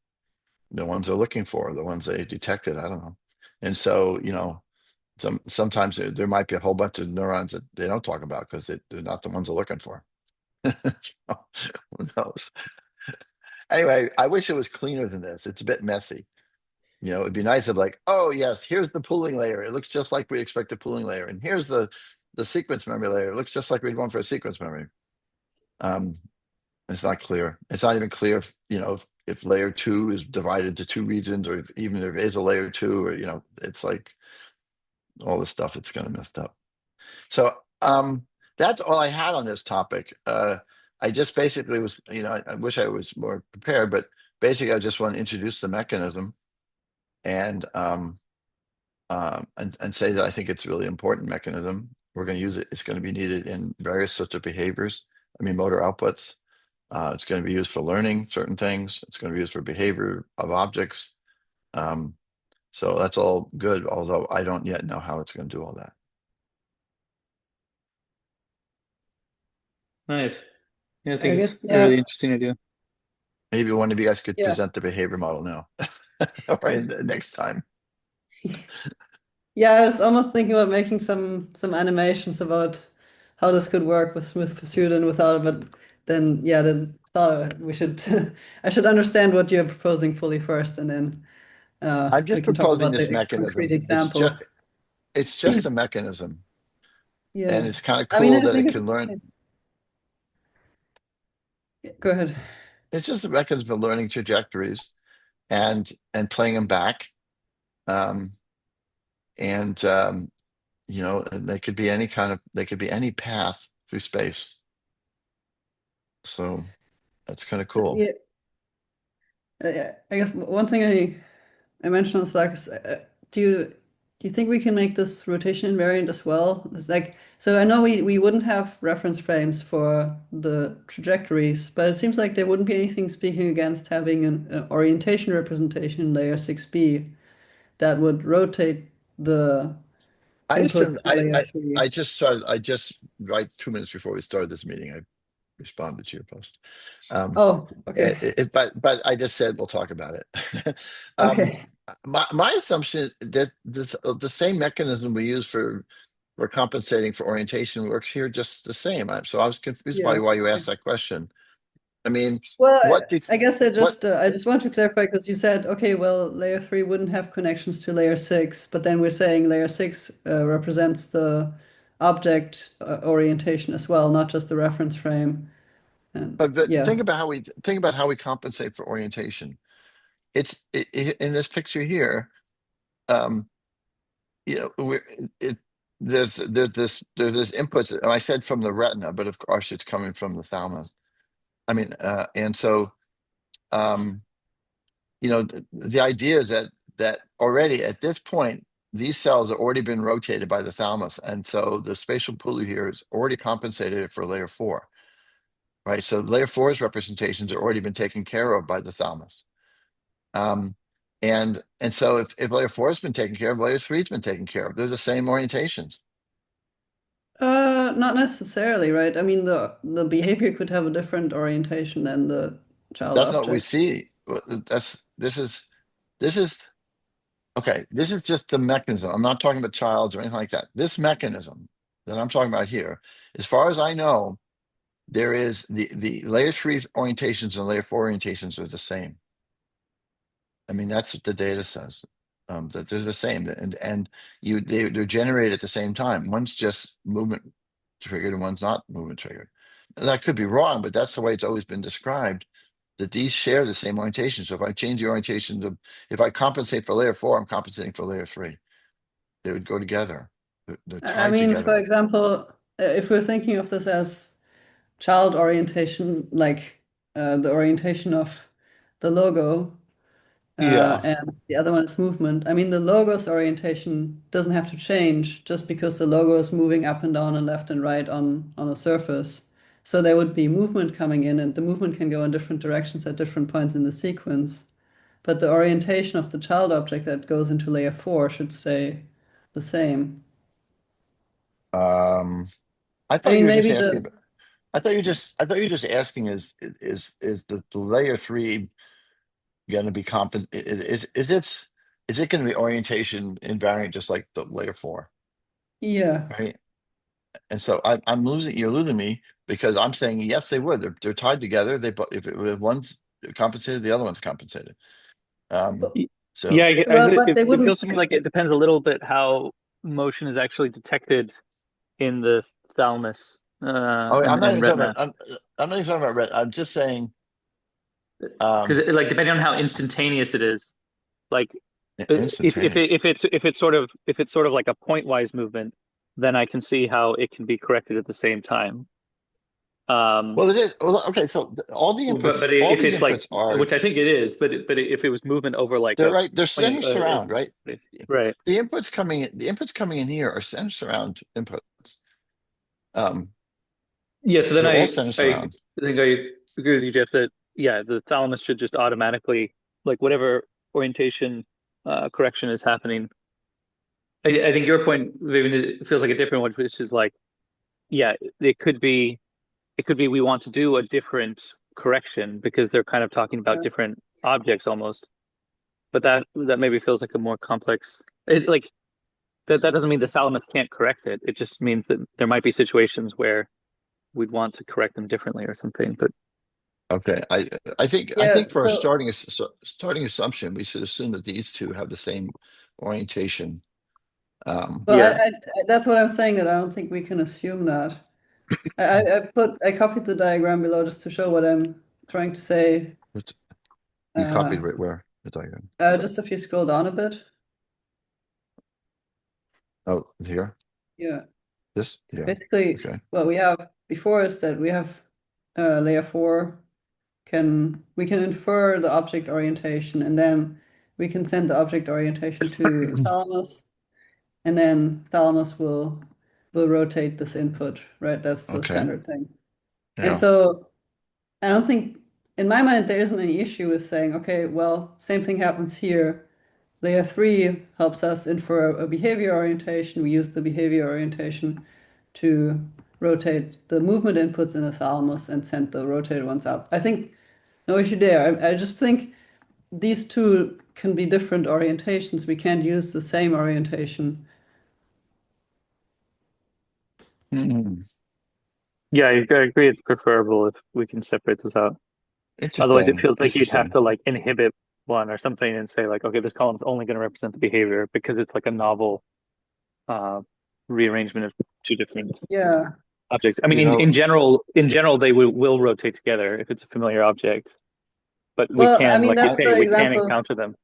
the ones they're looking for, the ones they detected. I don't know. And so, sometimes there might be a whole bunch of neurons that they don't talk about because they're not the ones they're looking for. Who knows? Anyway, I wish it was cleaner than this. It's a bit messy. It'd be nice if like, oh yes, here's the pooling layer. It looks just like we expect a pooling layer. And here's the the sequence memory layer. It looks just like we'd want for a sequence memory. It's not clear. It's not even clear if, if layer 2 is divided into 2 regions, or if, even if there is a layer 2, or, it's like all this stuff. It's kind of messed up. So that's all I had on this topic. I just basically was, I wish I was more prepared, but basically I just want to introduce the mechanism and say that I think it's a really important mechanism. We're going to use it. It's going to be needed in various sorts of behaviors. I mean, motor outputs. It's going to be used for learning certain things. It's going to be used for behavior of objects. So that's all good, although I don't yet know how it's going to do all that. Nice. Yeah, I I think guess, it's a yeah, really interesting idea. Maybe one of you guys could yeah. present the behavior model now, right? Next time. Yeah, I was almost thinking about making some animations about how this could work with Smooth Pursuit and without it, but then thought we should I should understand what you're proposing fully first, and then I'm we just can talk proposing about this the concrete mechanism. examples. It's just a mechanism, and Yeah. it's kind of I mean, cool I that it think can it's learn. go ahead. It's just a mechanism for learning trajectories and playing them back. Um, and they could be they could be any path through space. So that's kind of So, cool. yeah, I guess one thing I mentioned on Slack is, do you think we can make this rotation invariant as well? It's like, so I know we wouldn't have reference frames for the trajectories, but it seems like there wouldn't be anything speaking against having an orientation representation in layer 6b that would rotate the I input assume to layer 3. I just right 2 minutes before we started this meeting, I responded to your post. Um, Oh, okay. but I just said we'll talk about it. um, Okay. my assumption that the same mechanism we use for compensating for orientation works here just the same. So I was confused by Yeah. why you Okay. asked that question. I mean, Well, what did I guess what I just want to clarify because you said, okay, well, layer 3 wouldn't have connections to layer 6, but then we're saying layer 6 represents the object orientation as well, not just the reference frame. And but yeah, think about how we compensate for orientation. In this picture here. Um, we're it there's this inputs, and I said from the retina, but of course it's coming from the thalamus. I mean, and so um, the idea is that already at this point these cells have already been rotated by the thalamus, and so the spatial pulley here is already compensated for layer 4, right? So layer 4's representations are already been taken care of by the thalamus. Um, and so if layer 4 has been taken care of, layer 3 has been taken care of. They're the same orientations. not necessarily, right? I mean, the behavior could have a different orientation than the child That's not what we object. see. This is okay. This is just the mechanism. I'm not talking about childs or anything like that. This mechanism that I'm talking about here, as far as I know, there is the layer 3 orientations and layer 4 orientations are the same. I mean, that's what the data says. That they're the same, and they're generated at the same time. One's just movement triggered, and one's not movement triggered. That could be wrong, but that's the way it's always been described. That these share the same orientation. So if I change the orientation if I compensate for layer 4, I'm compensating for layer 3. They would go together. They're I tied mean, for together. example, if we're thinking of this as child orientation, like the orientation of the logo, Yeah. and the other one is movement. I mean, the logo's orientation doesn't have to change just because the logo is moving up and down and left and right on a surface. So there would be movement coming in, and the movement can go in different directions at different points in the sequence. But the orientation of the child object that goes into layer 4 should stay the same. Um, I I thought you mean, were just maybe asking. I thought you were just asking is the layer 3 going to be is it going to be orientation invariant just like the layer 4, yeah. right? And so you're losing me because I'm saying yes, they would. They're tied together. If one's compensated, the other one's compensated. Um, Y- so Yeah, Well, but it, they it wouldn't. feels to me like it depends a little bit how motion is actually detected in the thalamus Oh, and retina. I'm not even talking about red. I'm just saying Because um like depending on how instantaneous it is, like instantaneous. if it's sort of like a pointwise movement, then I can see how it can be corrected at the same time. Um, Well, it is. Well, okay, so but all if these it's like, inputs are which I think it is, but if it was movement over like they're a right. They're point center surround, right? space, right? The inputs coming in here are center surround inputs. Um, Yeah. So then they're all center I surround. think I agree with you, Jeff, that yeah, the thalamus should just automatically like whatever orientation correction is happening. I think your point, Vivian, it feels like a different one, which is like, yeah, it could be we want to do a different correction because they're kind of talking about Yeah. different objects almost. But that maybe feels like a more complex. It like that doesn't mean the thalamus can't correct it. It just means that there might be situations where we'd want to correct them differently or something. But Okay, I Yeah, think for a so starting assumption, we should assume that these two have the same orientation. well, yeah, that's what I'm saying, that I don't think we can assume that. I copied the diagram below just to show what I'm trying to say. But you copied Uh, right where the diagram. just if you scroll down a bit. Oh, here, Yeah. this, yeah. Basically, Okay, what we have before is that we have layer 4 we can infer the object orientation, and then we can send the object orientation to thalamus, and then thalamus will rotate this input, right? That's the okay, standard thing. And yeah. so I don't think, in my mind, there isn't any issue with saying, okay, well, same thing happens here. Layer 3 helps us infer a behavior orientation. We use the behavior orientation to rotate the movement inputs in the thalamus and send the rotated ones up. I think no issue there. I just think these two can be different orientations. We can't use the same orientation. Hmm. yeah, I agree. It's preferable if we can separate those out. Otherwise, it Interesting, feels like you'd have interesting. to like inhibit one or something and say like, okay, this column is only going to represent the behavior because it's like a novel uh, rearrangement of two different Yeah. objects. I mean, You know, in general, they will rotate together if it's a familiar object, but we Well, I can, mean, like you that's I, say, the we can example. encounter them.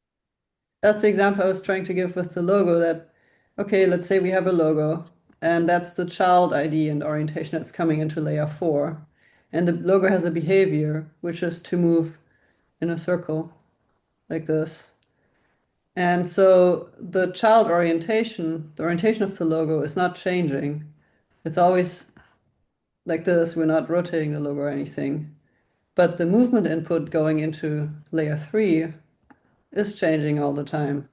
That's the example I was trying to give with the logo that, okay, let's say we have a logo and that's the child ID and orientation that's coming into layer 4. And the logo has a behavior, which is to move in a circle like this. And so the child orientation, the orientation of the logo is not changing. It's always like this. We're not rotating the logo or anything. But the movement input going into layer 3 is changing all the time.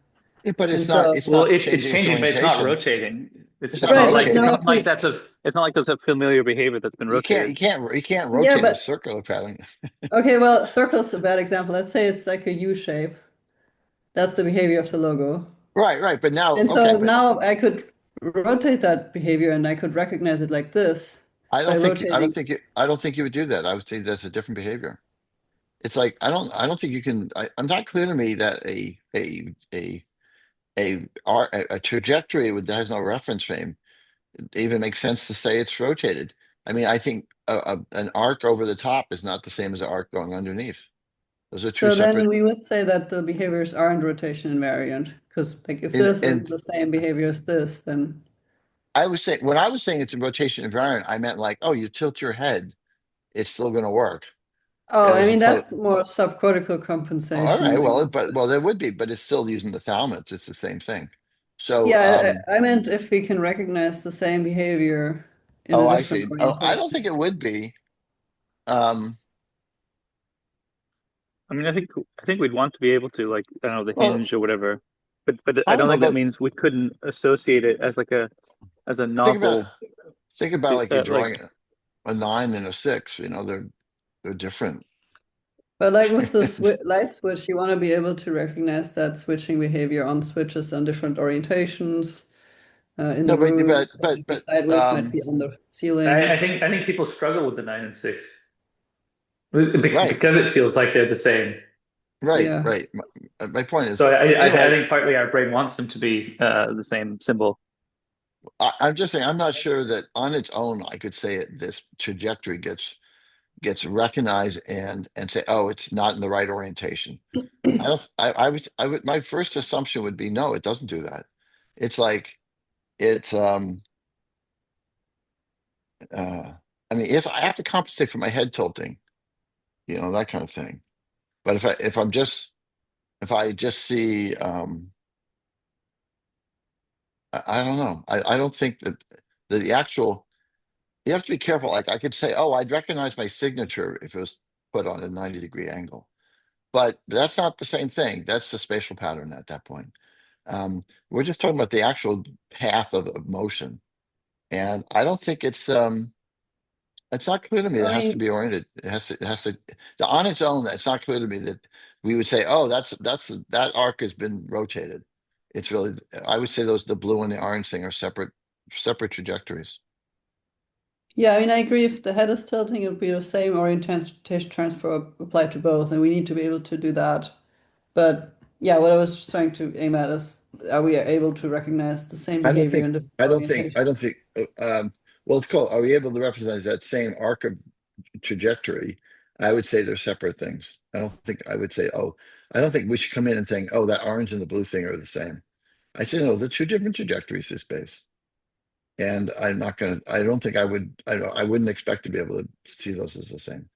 but And so, it's Well, not it's changing its changing, but it's not orientation. rotating. It's It's not not right, like but it's now rotating. if not like we, that's a familiar behavior that's been rotated. You can't yeah, rotate a but circular pattern. okay, well, circle's a bad example. Let's say it's like a U shape. That's the behavior of the logo. Right, right. But now, And okay, so but now I could rotate that behavior and I could recognize it like this by rotating. I don't think you would do that. I would say that's a different behavior. It's like I don't think you can. I'm not clear to me that a trajectory that has no reference frame even makes sense to say it's rotated. I mean, I think an arc over the top is not the same as an arc going underneath. Those are two So then separate. we would say that the behaviors aren't rotation invariant, because like if this is And the same behavior as this, then I was saying when I was saying it's a rotation invariant, I meant like, oh, you tilt your head, it's still going to work. oh, I As mean opposed, that's more subcortical all compensation, right, I well, guess. well, there would be, but it's still using the thalamus. It's the same thing. So, Yeah, I meant if we can recognize the same behavior in oh, a I different see. Oh, I don't orientation. think it would be. Um, I mean, I think we'd want to be able to like I don't know the well, hinge or whatever, but I I don't don't know, think that but means we couldn't associate it as like a as a think about novel think about like you're like drawing a 9 and a 6. You know, they're different. But like with the light switch, you want to be able to recognize that switching behavior on switches on different orientations in No, the room. Might be but sideways, might be on the ceiling. I think people struggle with the 9 and 6 right, because it feels like they're the same. Yeah. right. My point is So I anyway. think partly our brain wants them to be the same symbol. I'm just saying, I'm not sure that on its own I could say this trajectory gets recognized and say, oh, it's not in the right orientation. I don't. I would. My first assumption would be no, it doesn't do that. It's like it's. Uh, I mean, if I have to compensate for my head tilting, that kind of thing. But if I just see, I don't know. I don't think that the actual. You have to be careful. Like I could say, oh, I'd recognize my signature if it was put on a 90-degree angle, but that's not the same thing. That's the spatial pattern at that point. We're just talking about the actual path of motion, and I don't think it's not clear to me. It I has to mean, be oriented. It has to. On its own, it's not clear to me that we would say, oh, that arc has been rotated. It's really. I would say the blue and the orange thing are separate trajectories. yeah, I mean, I agree. If the head is tilting, it would be the same orientation transfer applied to both, and we need to be able to do that. But yeah, what I was trying to aim at is, are we able to recognize the same I don't behavior think. in different I don't think. I orientations? don't think. Well, it's called. Are we able to represent that same arc of trajectory? I would say they're separate things. I don't think I would say. Oh, I don't think we should come in and saying, oh, that orange and the blue thing are the same. I say no. They're two different trajectories of space. And I'm not gonna. I don't think I would. I wouldn't expect to be able to see those as the same.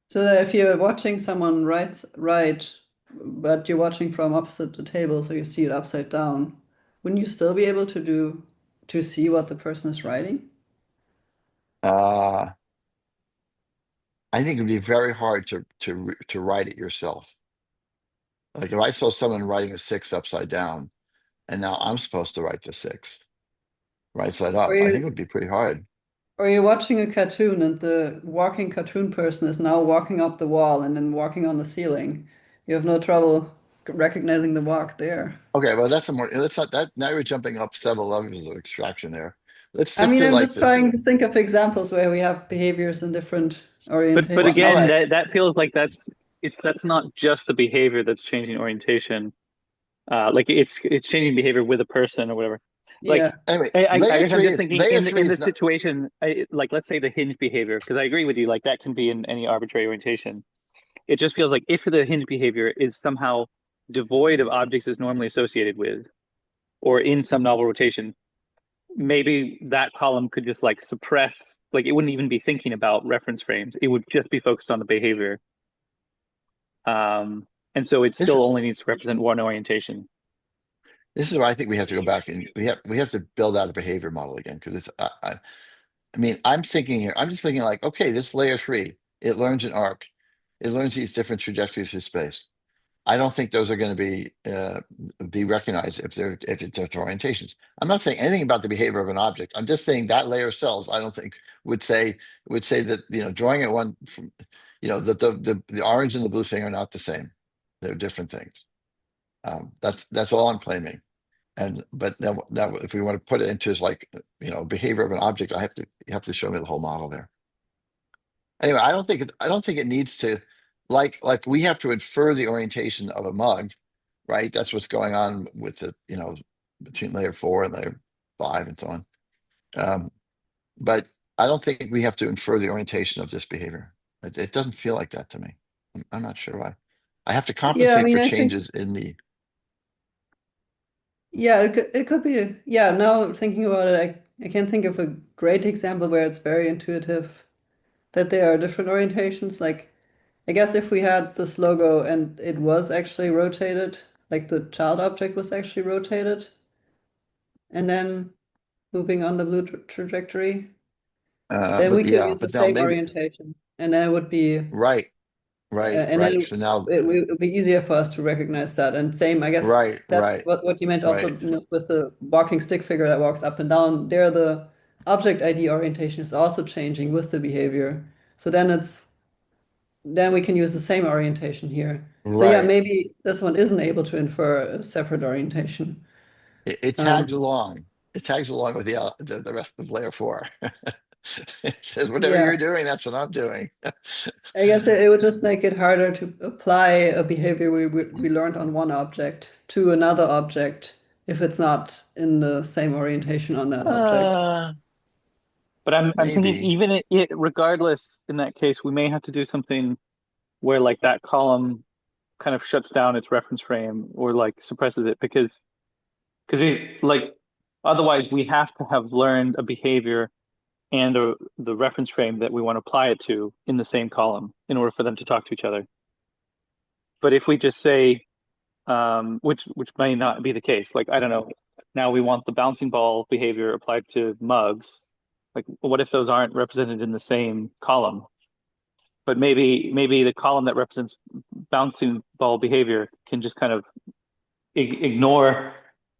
So that if you're watching someone write, but you're watching from opposite the table, so you see it upside down, wouldn't you still be able to see what the person is writing? Uh, I think it'd be very hard to write it yourself. Like if I saw someone writing a six upside down, and now I'm supposed to write the six right side Or up, I think it you would be pretty hard. or you're watching a cartoon and the walking cartoon person is now walking up the wall and then walking on the ceiling. You have no trouble recognizing the walk there. Okay, well that's a more. Let's not that. Now you're jumping up several levels of extraction there. Let's I stick mean, to I'm like just the. trying to think of examples where we have behaviors in different But Well, all orientations. again, right. that feels like that's not just the behavior that's changing orientation. Like it's changing behavior with a person or whatever. Like Yeah. Anyway, I guess I'm just thinking layer in three this is not. situation, like let's say the hinge behavior, because I agree with you, like that can be in any arbitrary orientation. It just feels like if the hinge behavior is somehow devoid of objects it's normally associated with, or in some novel rotation, maybe that column could just like suppress, like it wouldn't even be thinking about reference frames. It would just be focused on the behavior. And so it This still only needs to represent one orientation. this is where I think we have to go back and we have to build out a behavior model again because it's. I mean, I'm thinking here. I'm just thinking like, okay, this layer three, it learns an arc, it learns these different trajectories of space. I don't think those are going to be recognized if it's orientations. I'm not saying anything about the behavior of an object. I'm just saying that layer of cells. I don't think would say that drawing it one from that the orange and the blue thing are not the same. They're different things. That's all I'm claiming. And but that if we want to put it into as like behavior of an object, you have to show me the whole model there. Anyway, I don't think it needs to like we have to infer the orientation of a mug, right? That's what's going on with the between layer four and layer five and so on. Um, but I don't think we have to infer the orientation of this behavior. It doesn't feel like that to me. I'm not sure why. I have to Yeah, I compensate mean, for I think, changes in the. yeah, it could be, yeah, now thinking about it, I can't think of a great example where it's very intuitive that there are different orientations. Like, I guess if we had this logo and it was actually rotated, like the child object was actually rotated, and then moving on the blue trajectory, then we But could yeah, use the but now same maybe orientation, and then it would be, right, and then right. So now, it would be easier for us to recognize that. And same, I guess that's right, what you meant also right. with the walking stick figure that walks up and down. There, the object ID orientation is also changing with the behavior. So then we can use the same orientation here. So yeah, Right. maybe this one isn't able to infer a separate orientation. It tags Um, along. It tags along with the rest of layer four. It says whatever yeah, you're doing, that's what I'm doing. I guess it would just make it harder to apply a behavior we learned on one object to another object if it's not in the same orientation on that object. But I'm thinking Maybe. even regardless in that case, we may have to do something where like that column kind of shuts down its reference frame or like suppresses it because like otherwise we have to have learned a behavior and the reference frame that we want to apply it to in the same column in order for them to talk to each other. But if we just say, which may not be the case, like I don't know, now we want the bouncing ball behavior applied to mugs. Like, what if those aren't represented in the same column? But maybe the column that represents bouncing ball behavior can just kind of ignore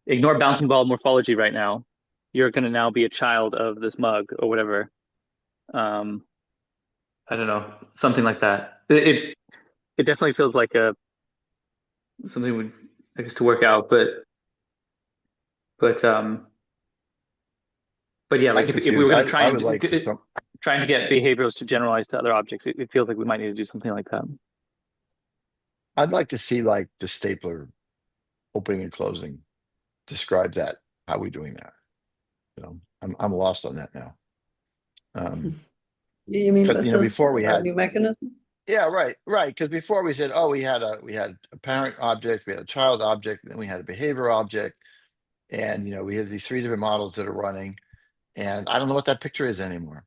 bouncing ball morphology right now. You're going to now be a child of this mug or whatever. I don't know, something like that. It definitely feels like a something would I guess to work out, but but yeah, I'm like if we were confused. going to try I and would like to some. trying to get behaviors to generalize to other objects, it feels like we might need to do something like that. I'd like to see like the stapler opening and closing. Describe that. How are we doing that? I'm lost on that now. You mean Because with this before we had, new mechanism? yeah, right. Because before we said, oh, we had a parent object, we had a child object, then we had a behavior object, and we had these three different models that are running, and I don't know what that picture is anymore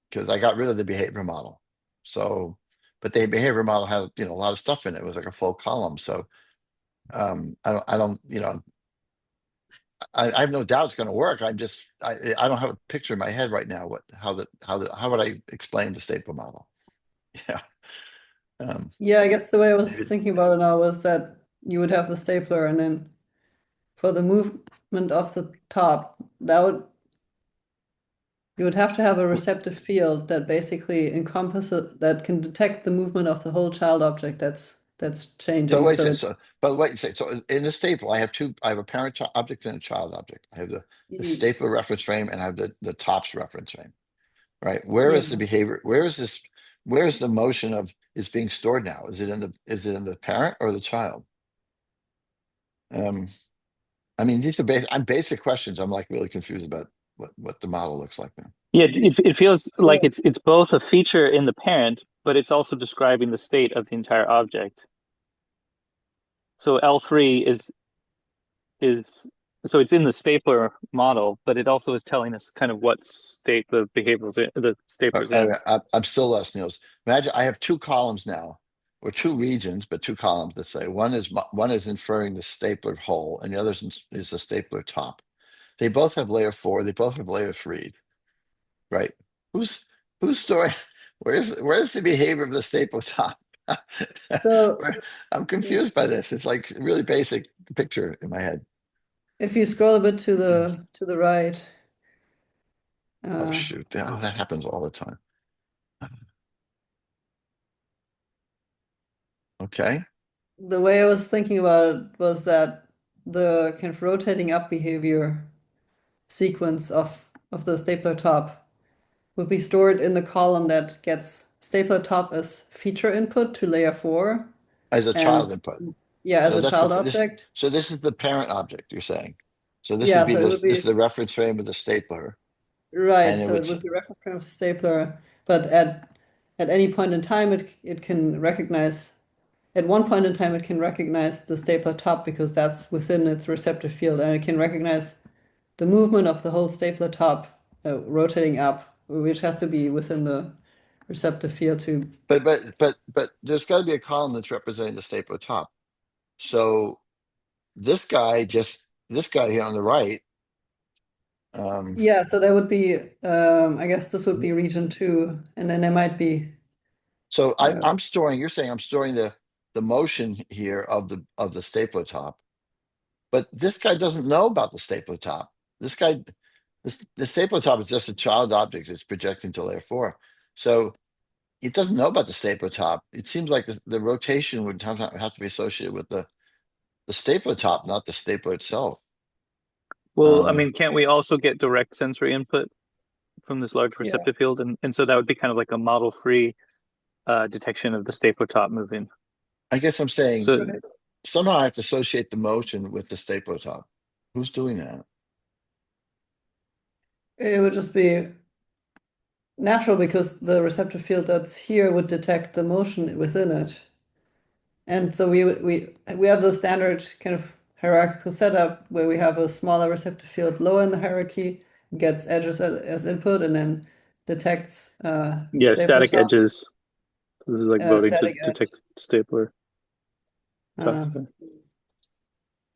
because I got rid of the behavior model. So, but the behavior model had a lot of stuff in it. It was like a full column. So I have no doubt it's going to work. I don't have a picture in my head right now. How would I explain the staple model? Yeah. Yeah, I guess the way I was Maybe, thinking about it now was that you would have the stapler, and then for the movement of the top, you would have to have a receptive field that basically encompasses that can detect the movement of the whole child object that's so changing. wait, So so in the staple, I have a parent object and a child object. I have the y- stapler reference frame and I have the tops reference frame. Right? Where yeah, is the behavior? Where is this? Where is the motion of is being stored now? Is it in the parent or the child? Um, I mean, these are basic questions. I'm like really confused about what the model looks like now. Yeah, it feels like so it's both a feature in the parent, but it's also describing the state of the entire object. So L3 is so it's in the stapler model, but it also is telling us kind of what state the stapler's in. I'm still lost, Niels. Imagine I have two columns now, or two regions, but two columns. Let's say one is inferring the stapler hole, and the other is the stapler top. They both have layer 4. They both have layer 3. Right? Who's who's story? Where's the behavior of the staple top? so I'm confused by this. It's like really basic picture in my head. if you scroll a bit to the right, Oh uh, shoot! That happens all the time. Okay. the way I was thinking about it was that the kind of rotating up behavior sequence of the stapler top would be stored in the column that gets stapler top as feature input to layer 4, As a and child input. yeah, as So a that's the child this. object. So this is the parent object you're saying. So this would Yeah, be so it would this is be the reference frame of the stapler, right. and it So would. it would be reference frame of stapler, but at any point in time, it can recognize. At one point in time, it can recognize the stapler top because that's within its receptive field, and it can recognize the movement of the whole stapler top rotating up, which has to be within the receptive field too. But there's got to be a column that's representing the stapler top. So this guy here on the right. Um, Yeah, so that would be, I guess this would be region 2, and then there might be, so uh, I'm storing. You're saying I'm storing the motion here of the stapler top, but this guy doesn't know about the stapler top. This guy, the stapler top is just a child object. It's projecting to layer 4, so it doesn't know about the stapler top. It seems like the rotation would have to be associated with the stapler top, not the stapler itself. Well, I Um, mean, can't we also get direct sensory input from this large yeah. receptive field? And so that would be kind of like a model-free detection of the stapler top moving. I guess I'm saying So Right. somehow I have to associate the motion with the stapler top. Who's doing that? It would just be natural because the receptive field that's here would detect the motion within it. And so we have the standard kind of hierarchical setup where we have a smaller receptive field lower in the hierarchy, gets edges as input, and then detects Yeah, stapler static top, edges. This is like voting to static edge. detect stapler top. Uh,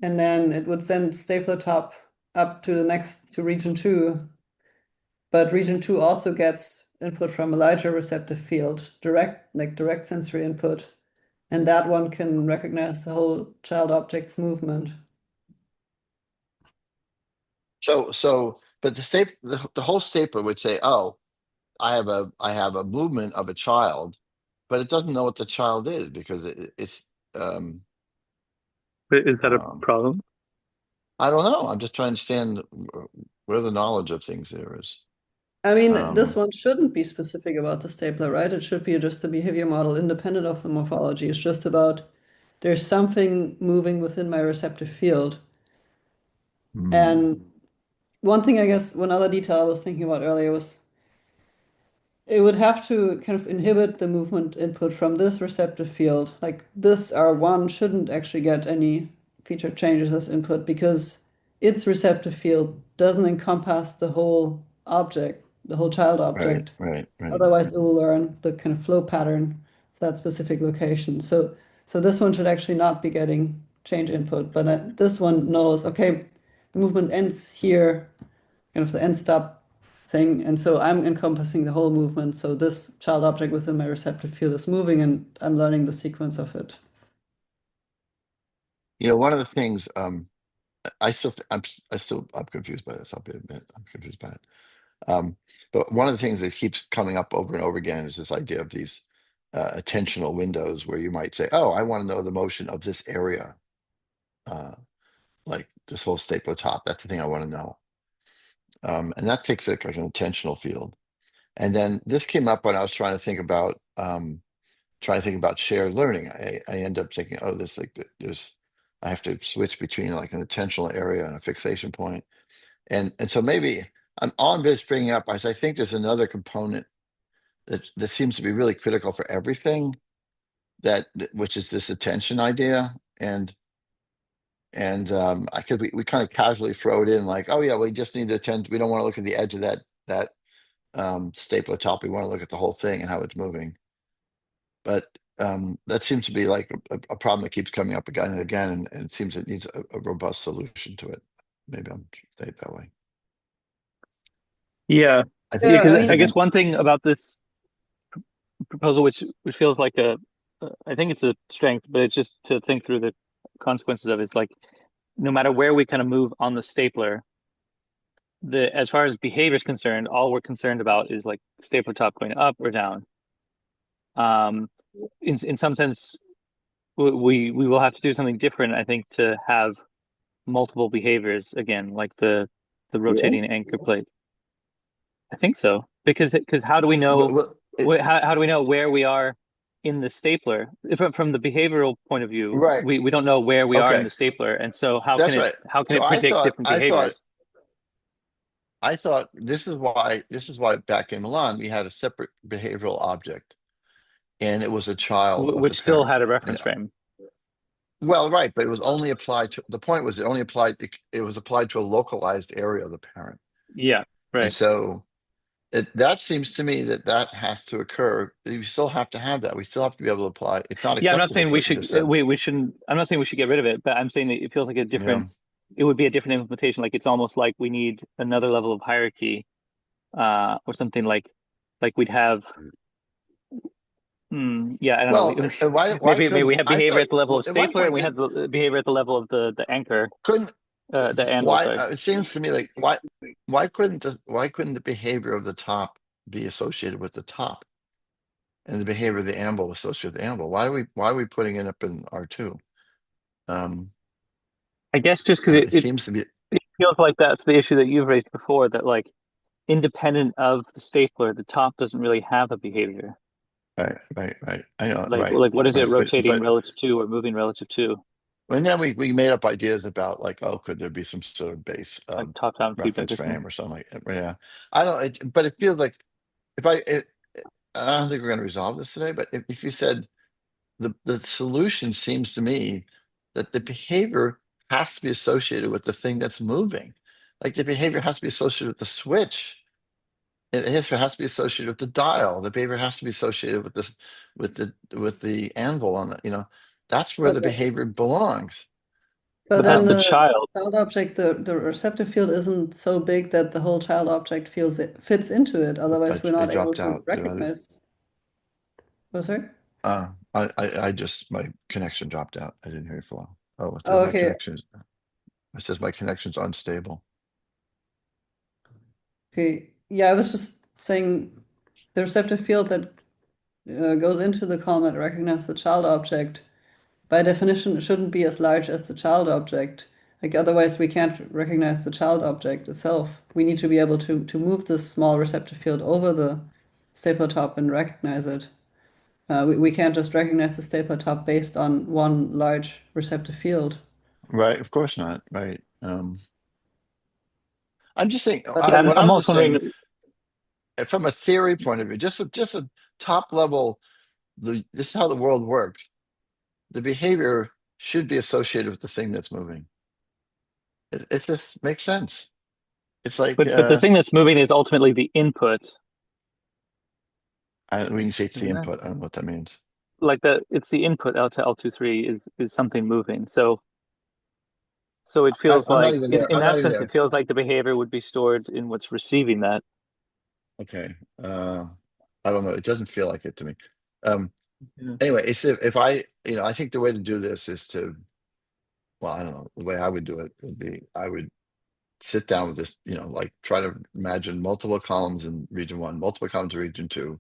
and then it would send stapler top up to the next to region 2. But region 2 also gets input from a larger receptive field, direct sensory input. And that one can recognize the whole child object's movement. But the whole stapler would say, "Oh, I have a movement of a child," but it doesn't know what the child is because it's um, Is that a um, problem? I don't know. I'm just trying to understand where the knowledge of things there is. I mean, this Um, one shouldn't be specific about the stapler, right? It should be just a behavior model independent of the morphology. It's just about there's something moving within my receptive field. hmm. And one thing, I guess, one other detail I was thinking about earlier was it would have to kind of inhibit the movement input from this receptive field. Like this R1 shouldn't actually get any feature changes as input because its receptive field doesn't encompass the whole object, the whole child Right, object. right, right. Otherwise, it will learn the kind of flow pattern of that specific location. So this one should actually not be getting change input, but this one knows, okay, the movement ends here, kind of the end stop thing, and so I'm encompassing the whole movement. So this child object within my receptive field is moving, and I'm learning the sequence of it. One of the things I'm confused by this. I'll be admit I'm confused by it. Um, but one of the things that keeps coming up over and over again is this idea of these attentional windows where you might say, "Oh, I want to know the motion of this area, uh, like this whole stapler top. That's the thing I want to know." And that takes like an attentional field. And then this came up when I was trying to think about shared learning. I end up thinking, "Oh, there's I have to switch between like an attentional area and a fixation point." And so maybe all I'm just bringing up is I think there's another component that seems to be really critical for everything which is this attention idea. And I could we kind of casually throw it in like, "Oh yeah, we just need to attend. We don't want to look at the edge of that stapler top. We want to look at the whole thing and how it's moving." But that seems to be like a problem that keeps coming up again and again, and it seems it needs a robust solution to it. Maybe I'm saying it that way. Yeah, I yeah. think Yeah, I Because I I think mean, guess one thing about this proposal, which feels like I think it's a strength, but it's just to think through the consequences of it, is like no matter where we kind of move on the stapler, the as far as behavior is concerned, all we're concerned about is like stapler top going up or down. Um, in some sense, we will have to do something different, I think, to have multiple behaviors again, like the really. rotating anchor plate. I think so because how do we know Well, how do we know where we are in the stapler? If from the behavioral point of view, right. we don't know where we are in Okay. the stapler, and so That's right. how can So it predict different behaviors? I thought this is why back in Milan we had a separate behavioral object, and it was a child of the Which still parent. had a And reference frame. well, right, but it was only applied to the point was it was applied to a localized area of the parent. Yeah, And right. so that seems to me that has to occur. You still have to have that. We still have to be able to apply. It's not Yeah, I'm not acceptable saying to we what you should just said. we shouldn't. I'm not saying we should get rid of it, but I'm saying that it feels like a Yeah. different. It would be a different implementation. Like it's almost like we need another level of hierarchy, or something like we'd have. Yeah, I don't know. Well, why Maybe couldn't we have I behavior thought at the level of why stapler, why and we have did the behavior at the level of the anchor, couldn't the anvil. why Sorry. it seems to me like why couldn't the behavior of the top be associated with the top and the behavior of the anvil associated with the anvil? Why are we putting it up in R2? Um, I guess just because it seems to be it feels like that's the issue that you've raised before. That like independent of the stapler, the top doesn't really have a behavior. right, right, right. I know, Like right, what is it right. But rotating but relative to or moving relative to? And then we made up ideas about like, oh, could there be some sort of base like top-down feedback reference or something. frame or something like that? Yeah, I don't. But it feels like if I don't think we're going to resolve this today. But if you said the solution seems to me that the behavior has to be associated with the thing that's moving, like the behavior has to be associated with the switch. It has to be associated with the dial. The behavior has to be associated with this, with the anvil on the, that's where But the the, behavior belongs. but But then that's the Um, the child. child object, the receptive field isn't so big that the whole child object fits into it. Otherwise, we're I not able dropped to out. recognize. Oh, sorry. I just my connection dropped out. I didn't hear you for a while. Oh, it says Oh, my okay. connection is. It says my connection's unstable. Okay. Yeah, I was just saying the receptive field that goes into the column that recognizes the child object, by definition, it shouldn't be as large as the child object. Like otherwise, we can't recognize the child object itself. We need to be able to move this small receptive field over the stapler top and recognize it. We can't just recognize the stapler top based on one large receptive field. Right, of course not. Right. I'm just saying. But Yeah, then, What I I'm was also just saying, wondering, from a theory point of view, just a top level. This is how the world works. The behavior should be associated with the thing that's moving. It just makes sense. It's like but the thing that's moving is ultimately the input, when you say it's the isn't it? input, I don't know what that means. Like it's the input L to L23 is something moving. So it feels I'm not like even in there. I'm not that even sense, it there. feels like the behavior would be stored in what's receiving that. Okay. I don't know. It doesn't feel like it to me. Um, Yeah. anyway, it's if I, I think the way to do this is to, well, I don't know. The way I would do it would be I would sit down with this, like try to imagine multiple columns in region one, multiple columns in region two,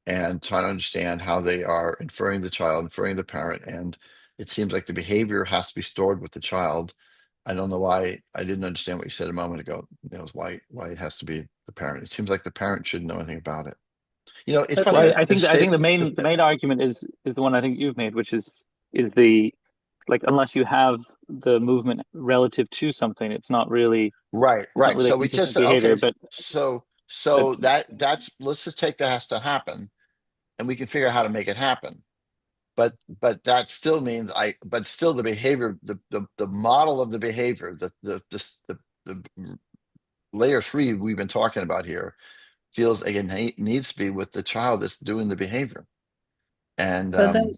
and try to understand how they are inferring the child, inferring the parent. And it seems like the behavior has to be stored with the child. I don't know why I didn't understand what you said a moment ago. Why it has to be the parent. It seems like the parent shouldn't know anything about it. It's but funny. Well, then, I think the main argument is the one I think you've made, which is the like unless you have the movement relative to something, Right, it's not right. really a So we just consistent said, okay. behavior. But So that's let's just take that has to happen, and we can figure out how to make it happen. But that still means but still the behavior, the model of the behavior, the layer three we've been talking about here feels like it needs to be with the child that's doing the behavior. And but then,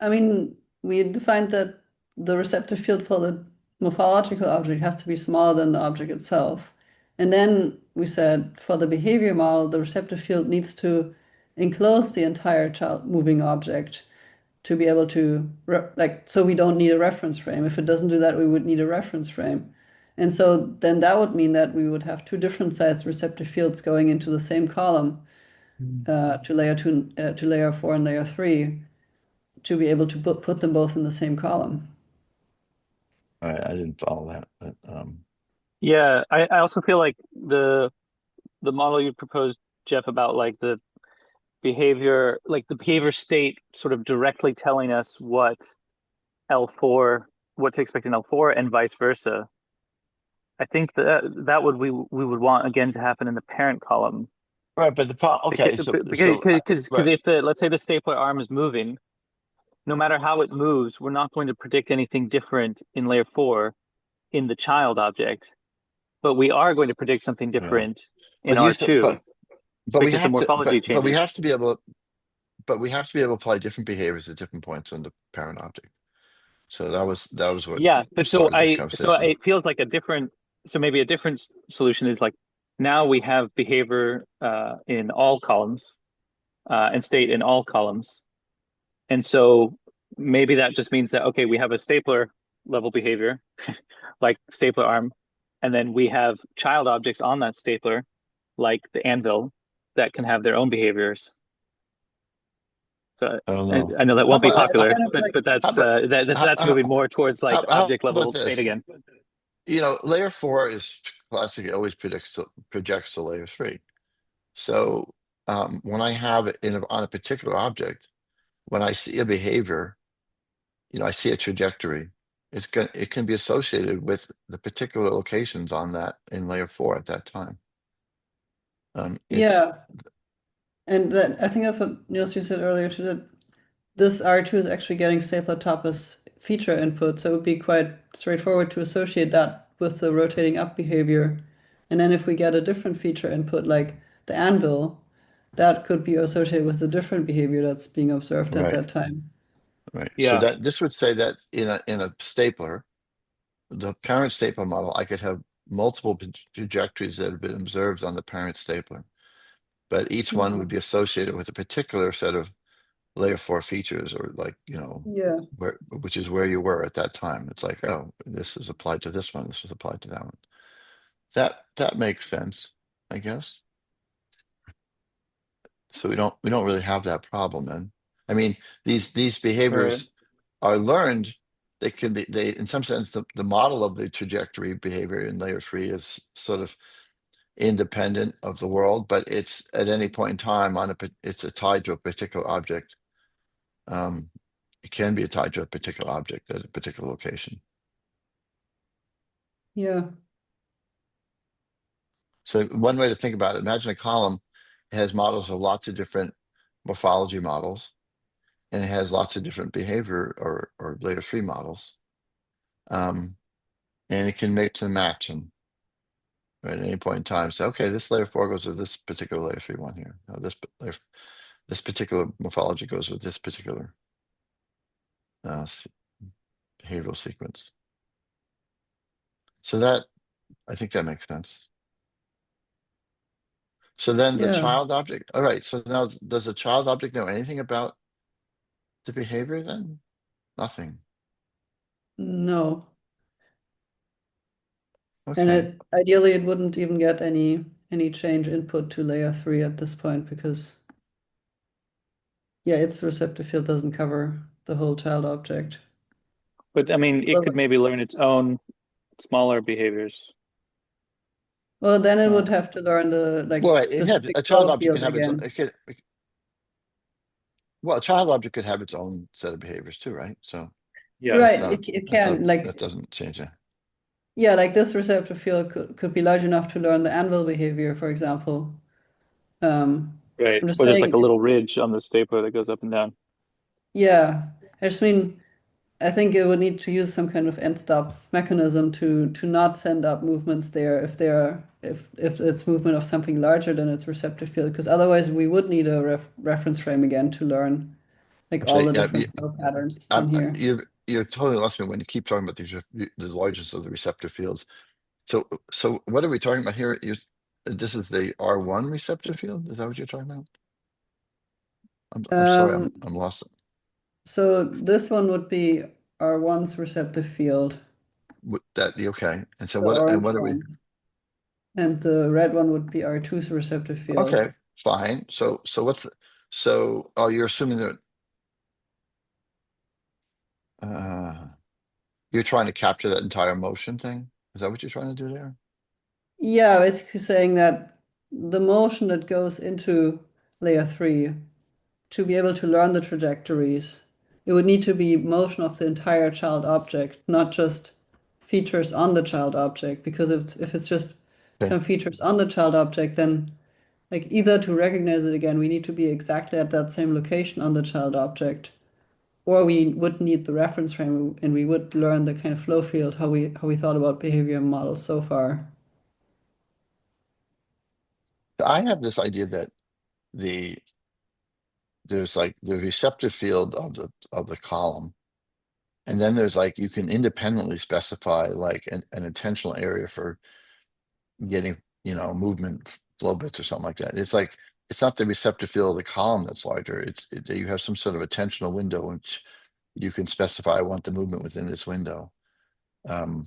I mean, we defined that the receptive field for the morphological object has to be smaller than the object itself. And then we said for the behavior model, the receptive field needs to enclose the entire child moving object to be able to, so we don't need a reference frame. If it doesn't do that, we would need a reference frame. And so then that would mean that we would have two different size receptive fields going into the same column, to layer two, to layer four and layer three, to be able to put them both in the same column. I didn't follow that. But, yeah, I also feel like the model you proposed, Jeff, about like the behavior state sort of directly telling us L4, what to expect in L4 and vice versa. I think that we would want again to happen in the parent column right, but because okay, because right. if let's say the stapler arm is moving, no matter how it moves, we're not going to predict anything different in layer four in the child object, but we are going to predict something Yeah. different in But you said, R2 but we because the have to, morphology but we changes. have to be able to, but we have to be able to apply different behaviors at different points on the parent object. So that was what Yeah, but started this conversation. it feels like a different so maybe a different solution is like now we have behavior in all columns and state in all columns. And so maybe that just means that okay, we have a stapler level behavior like stapler arm, and then we have child objects on that stapler like the anvil that can have their own behaviors. So I don't know. I know that How won't be about Yeah, it's popular, kind of like, but how that's about that's moving more towards like how object about level state this? again. Layer four is classic. It always projects to layer three. So when I have it on a particular object, when I see a behavior, I see a trajectory. it can be associated with the particular locations on that in layer 4 at that time. It's Yeah, and that, I think that's what Niels, you said earlier too, that this R2 is actually getting stapler as feature input, so it would be quite straightforward to associate that with the rotating up behavior. And then if we get a different feature input, like the anvil, that could be associated with a different behavior that's being observed at right, that time. right. So Yeah. that this would say that in a stapler, the parent stapler model, I could have multiple trajectories that have been observed on the parent stapler, but each one Yeah. would be associated with a particular set of layer 4 features, or like, Yeah. which is where you were at that time. It's like, oh, this is applied to this one, this is applied to that one. That makes sense, I guess. So we don't really have that problem then. I mean, these Right. behaviors are learned. They in some sense, the model of the trajectory behavior in layer 3 is sort of independent of the world, but it's at any point in time it's tied to a particular object. It can be tied to a particular object at a particular location. Yeah. So one way to think about it, imagine a column. It has models of lots of different morphology models, and it has lots of different behavior or layer 3 models. And it can make to match them, right, at any point in time. So, okay, this layer 4 goes with this particular layer 3 one here. No, this particular morphology goes with this particular behavioral sequence. So that, I think that makes sense. So then the Yeah. child object. All right. So now, does the child object know anything about the behavior then? Nothing. No. And Okay. it ideally it wouldn't even get any change input to layer 3 at this point because yeah, its receptor field doesn't cover the whole child object. But I mean, it could maybe learn its own smaller behaviors. Well, then it No. would have to learn the Well, like right, specific a child flow object can field have its. again. Well, a child object could have its own set of behaviors too, right? So Yes. that's Right, not it that's not can that like doesn't change it. yeah, like this receptor field could be large enough to learn the anvil behavior, for example. Right. I'm just Or there's like a saying, little ridge on the stapler that goes up and down. yeah. I just mean I think it would need to use some kind of end stop mechanism to not send up movements there if it's movement of something larger than its receptor field, because otherwise we would need a reference frame again to learn like all Actually, the yeah, different flow patterns in here. you're totally lost me when you keep talking about the largest of the receptor fields. So what are we talking about here? This is the R1 receptor field. Is that what you're talking about? I'm sorry, Um, I'm lost. so this one would be R1's receptor field, Okay? And so the orange what are we? one, and the red one would be R2's receptor field. Okay, fine. So you're assuming that uh, you're trying to capture that entire motion thing. Is that what you're trying to do there? Yeah, basically saying that the motion that goes into layer 3 to be able to learn the trajectories, it would need to be motion of the entire child object, not just features on the child object. Because if it's just Okay. some features on the child object, then like either to recognize it again, we need to be exactly at that same location on the child object, or we would need the reference frame and we would learn the kind of flow field how we thought about behavior models so far. I have this idea that the there's like the receptive field of the column, and then there's like you can independently specify like an intentional area for getting movement flow bits or something like that. It's like it's not the receptive field of the column that's larger. You have some sort of attentional window in which you can specify I want the movement within this window. Um,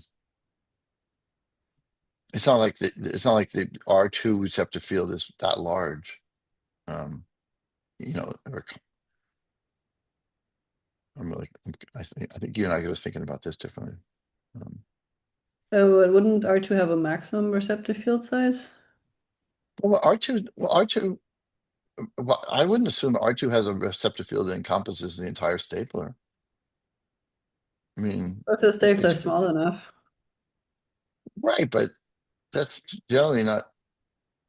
it's not like the R2 receptive field is that large. Um, or I think you and I was thinking about this differently. Um, Wouldn't R2 have a maximum receptive field size? R2, well, I wouldn't assume R2 has a receptive field that encompasses the entire stapler. I mean, If the stapler it's is small enough. right, but that's generally not.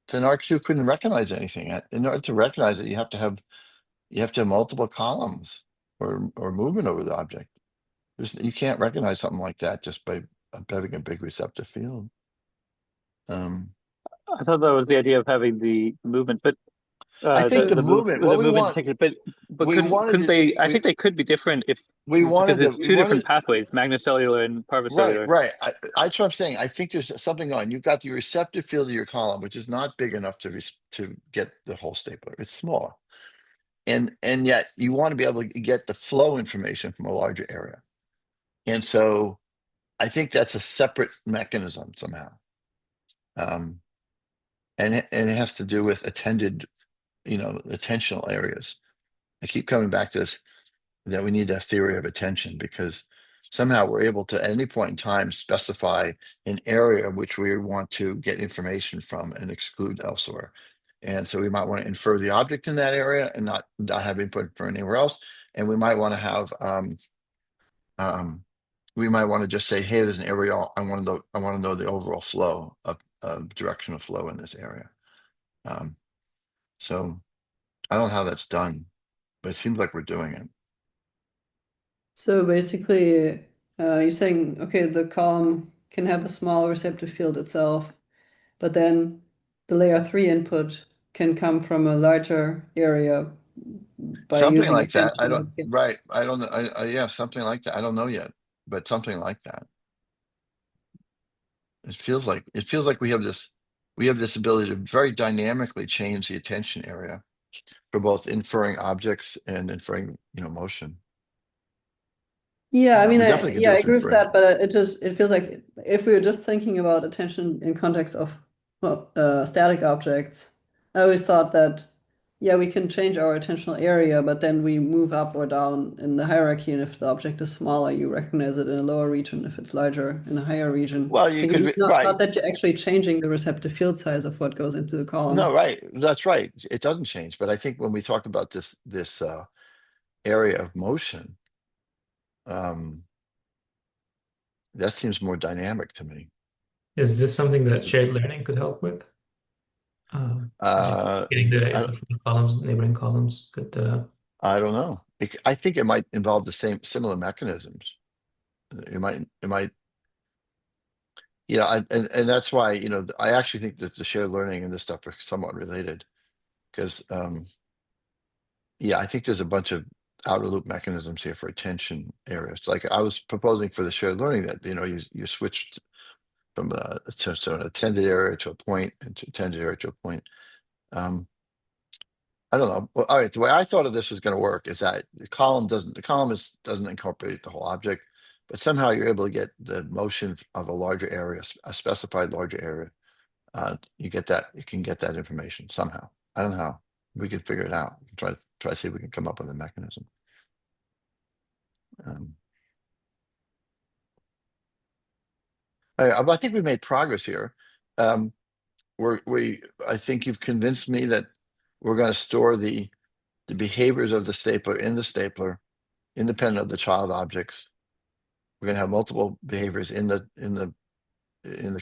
Then R2 couldn't recognize anything. In order to recognize it, you have to have multiple columns or movement over the object. You can't recognize something like that just by having a big receptive field. I thought that was the idea of having the movement, but I think the movement, what the movement detected, but we wanted couldn't to, they? I think they could be different if because it's we two different wanted, pathways, magnocellular and right, parvocellular. right. That's what I'm saying. I think there's something on. You've got the receptive field of your column, which is not big enough to get the whole stapler. It's small, and yet you want to be able to get the flow information from a larger area. And so I think that's a separate mechanism somehow. Um, and it has to do with attentional areas. I keep coming back to this, that we need a theory of attention, because somehow we're able to at any point in time specify an area which we want to get information from and exclude elsewhere. And so we might want to infer the object in that area and not have input for anywhere else. And we might want to have we might want to just say, hey, there's an area. I want to know the overall flow of direction of flow in this area. So I don't know how that's done, but it seems like we're doing it. So basically, you're saying, okay, the column can have a small receptive field itself, but then the layer 3 input can come from a larger area by Something using like that. I attention. don't, right. I don't know. Yeah, something like that. I don't know yet, but something like that. It feels like we have this ability to very dynamically change the attention area for both inferring objects and inferring, motion. Yeah, I mean, We definitely can yeah, do I it for agree with inferring. that, but it feels like if we were just thinking about attention in context of well, static objects, I always thought that yeah, we can change our attentional area, but then we move up or down in the hierarchy, and if the object is smaller, you recognize it in a lower region. If it's larger, in a higher region. Well, you Like could be not right. that you're actually changing the receptive field size of what goes into the No, column. right. That's right. It doesn't change. But I think when we talk about this area of motion, um, that seems more dynamic to me. Is this something that shared learning could help with? Just Uh, getting I, the columns, neighboring columns could. I don't know. I think it might involve the similar mechanisms. It might, and that's why, I actually think that the shared learning and this stuff are somewhat related, because, yeah, I think there's a bunch of outer loop mechanisms here for attention areas. Like I was proposing for the shared learning that, you switched from to an attended area to a point and to attended area to a point. Um, I don't know. Well, all right. The way I thought of this was going to work is that the column doesn't incorporate the whole object, but somehow you're able to get the motion of a larger area, a specified larger area. You can get that information somehow. I don't know how. We can figure it out. Try to see if we can come up with a mechanism. Um, I think we made progress here. Um, I think you've convinced me that we're going to store the behaviors of the stapler in the stapler, independent of the child objects. We're going to have multiple behaviors in the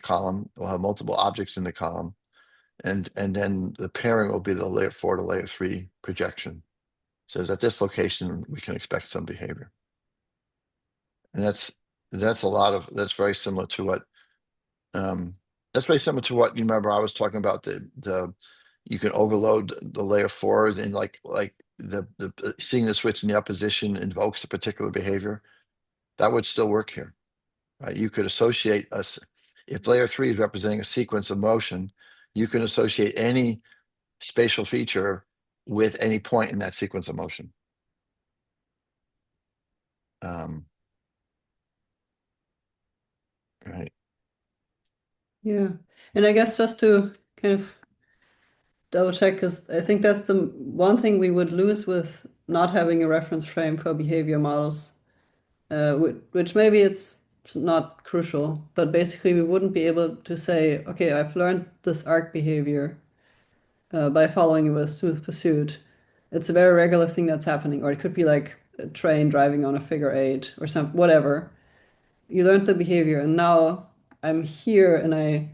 column. We'll have multiple objects in the column, and then the pairing will be the layer 4 to layer 3 projection. Says at this location we can expect some behavior, and that's very similar to what you remember I was talking about the you can overload the layer 4 and like the seeing the switch in the opposition invokes a particular behavior. That would still work here. You could associate us if layer 3 is representing a sequence of motion, you can associate any spatial feature with any point in that sequence of motion. Right. Yeah, and I guess just to kind of double check, because I think that's the one thing we would lose with not having a reference frame for behavior models, which maybe it's not crucial, but basically we wouldn't be able to say, okay, I've learned this arc behavior by following it with smooth pursuit. It's a very regular thing that's happening, or it could be like a train driving on a figure 8 or some whatever. you learned the behavior, and now I'm here, and I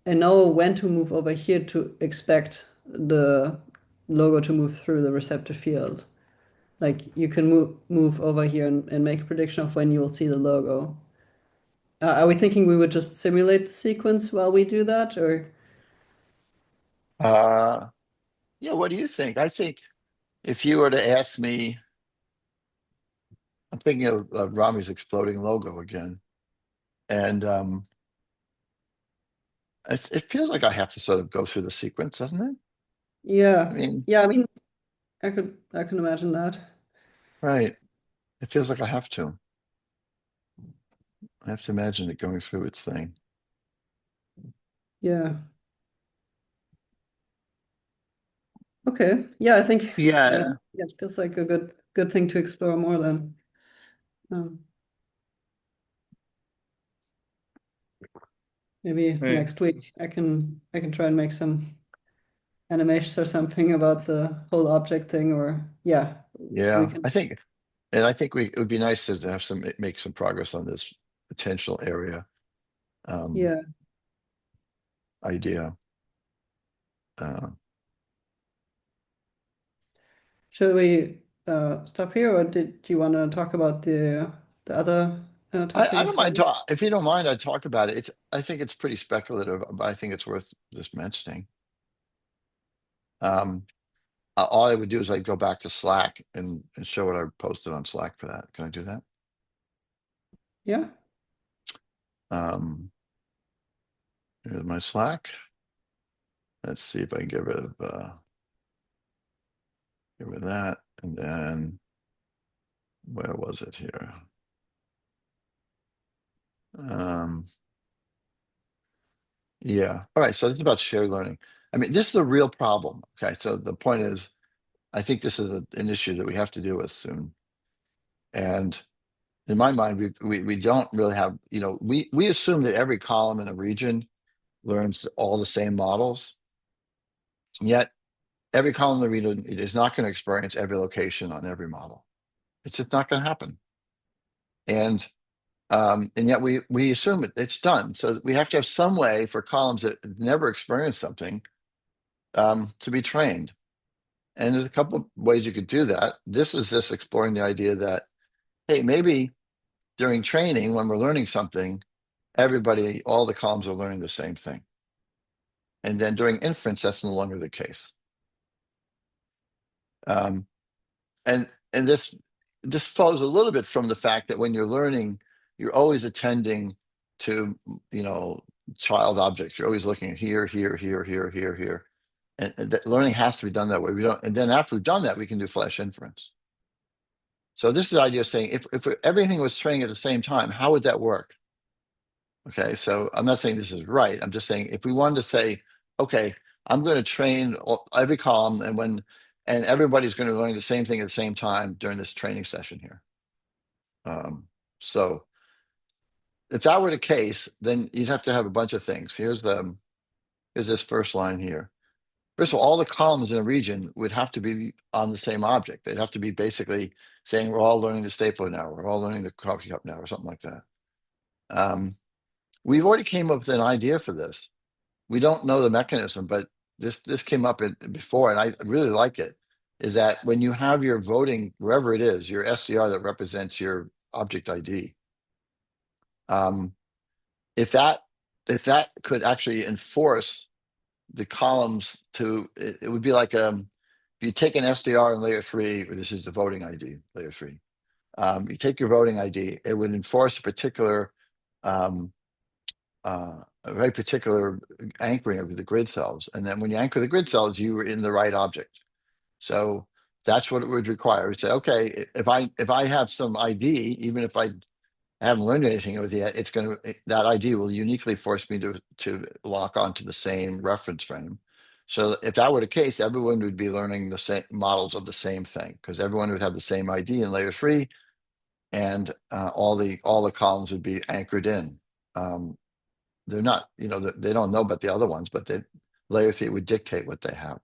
know when to move over here to expect the logo to move through the receptor field. Like you can move over here and make a prediction of when you will see the logo. Are we thinking we would just simulate the sequence while we do that, or? Yeah, what do you think? I think if you were to ask me, I'm thinking of Rami's exploding logo again. And it feels like I have to sort of go through the sequence, doesn't it? I Yeah, mean, yeah. I mean, I can imagine that. right. It feels like I have to. I have to imagine it going through its thing. Yeah. Okay. Yeah, I think Yeah. yeah, it feels like a good thing to explore more then. Um, maybe Right. next week I can try and make some animations or something about the whole object thing, or yeah, we Yeah, can. I think it would be nice to have make some progress on this potential area um, Yeah. idea. Uh, Should we stop here, or did you want to talk about the other topic I as don't well? mind talk if you don't mind, I'd talk about it. I think it's pretty speculative, but I think it's worth just mentioning. Um, all I would do is I'd go back to Slack and show what I posted on Slack for that. Can I do that? Yeah. Here's my Slack. Let's see if I can get rid of that. And then where was it here? Yeah. All right. So this is about shared learning. I mean, this is a real problem. Okay. So the point is, I think this is an issue that we have to deal with soon. And in my mind, we don't really have, we assume that every column in a region learns all the same models. And yet every column in the region is not going to experience every location on every model. It's just not going to happen. And yet we assume it's done. So we have to have some way for columns that never experience something to be trained. And there's a couple of ways you could do that. This is just exploring the idea that, hey, maybe during training, when we're learning something, all the columns are learning the same thing. And then during inference, that's no longer the case. Um, and this follows a little bit from the fact that when you're learning, you're always attending to child objects. You're always looking here, here, here, here, here, here, and that learning has to be done that way. We don't, and then after we've done that, we can do flash inference. So this is the idea of saying if everything was training at the same time, how would that work? Okay, so I'm not saying this is right. I'm just saying if we wanted to say, okay, I'm going to train every column, and everybody's going to learn the same thing at the same time during this training session here. So if that were the case, then you'd have to have a bunch of things. Here's this first line here. First of all the columns in a region would have to be on the same object. They'd have to be basically saying we're all learning the stapler now, we're all learning the coffee cup now, or something like that. We've already came up with an idea for this. We don't know the mechanism, but this came up before, and I really like it. Is that when you have your voting, wherever it is, your SDR that represents your object ID, if that could actually enforce the columns it would be like if you take an SDR in layer 3, this is the voting ID, layer 3. You take your voting ID, it would enforce um, a very particular anchoring of the grid cells. And then when you anchor the grid cells, you were in the right object. So that's what it would require. It would say, okay, if I have some ID, even if I haven't learned anything with it yet, that ID will uniquely force me to lock onto the same reference frame. So if that were the case, everyone would be learning the same models of the same thing, because everyone would have the same ID in layer 3, and all the columns would be anchored in. They're not, they don't know about the other ones, but layer 3 would dictate what they have.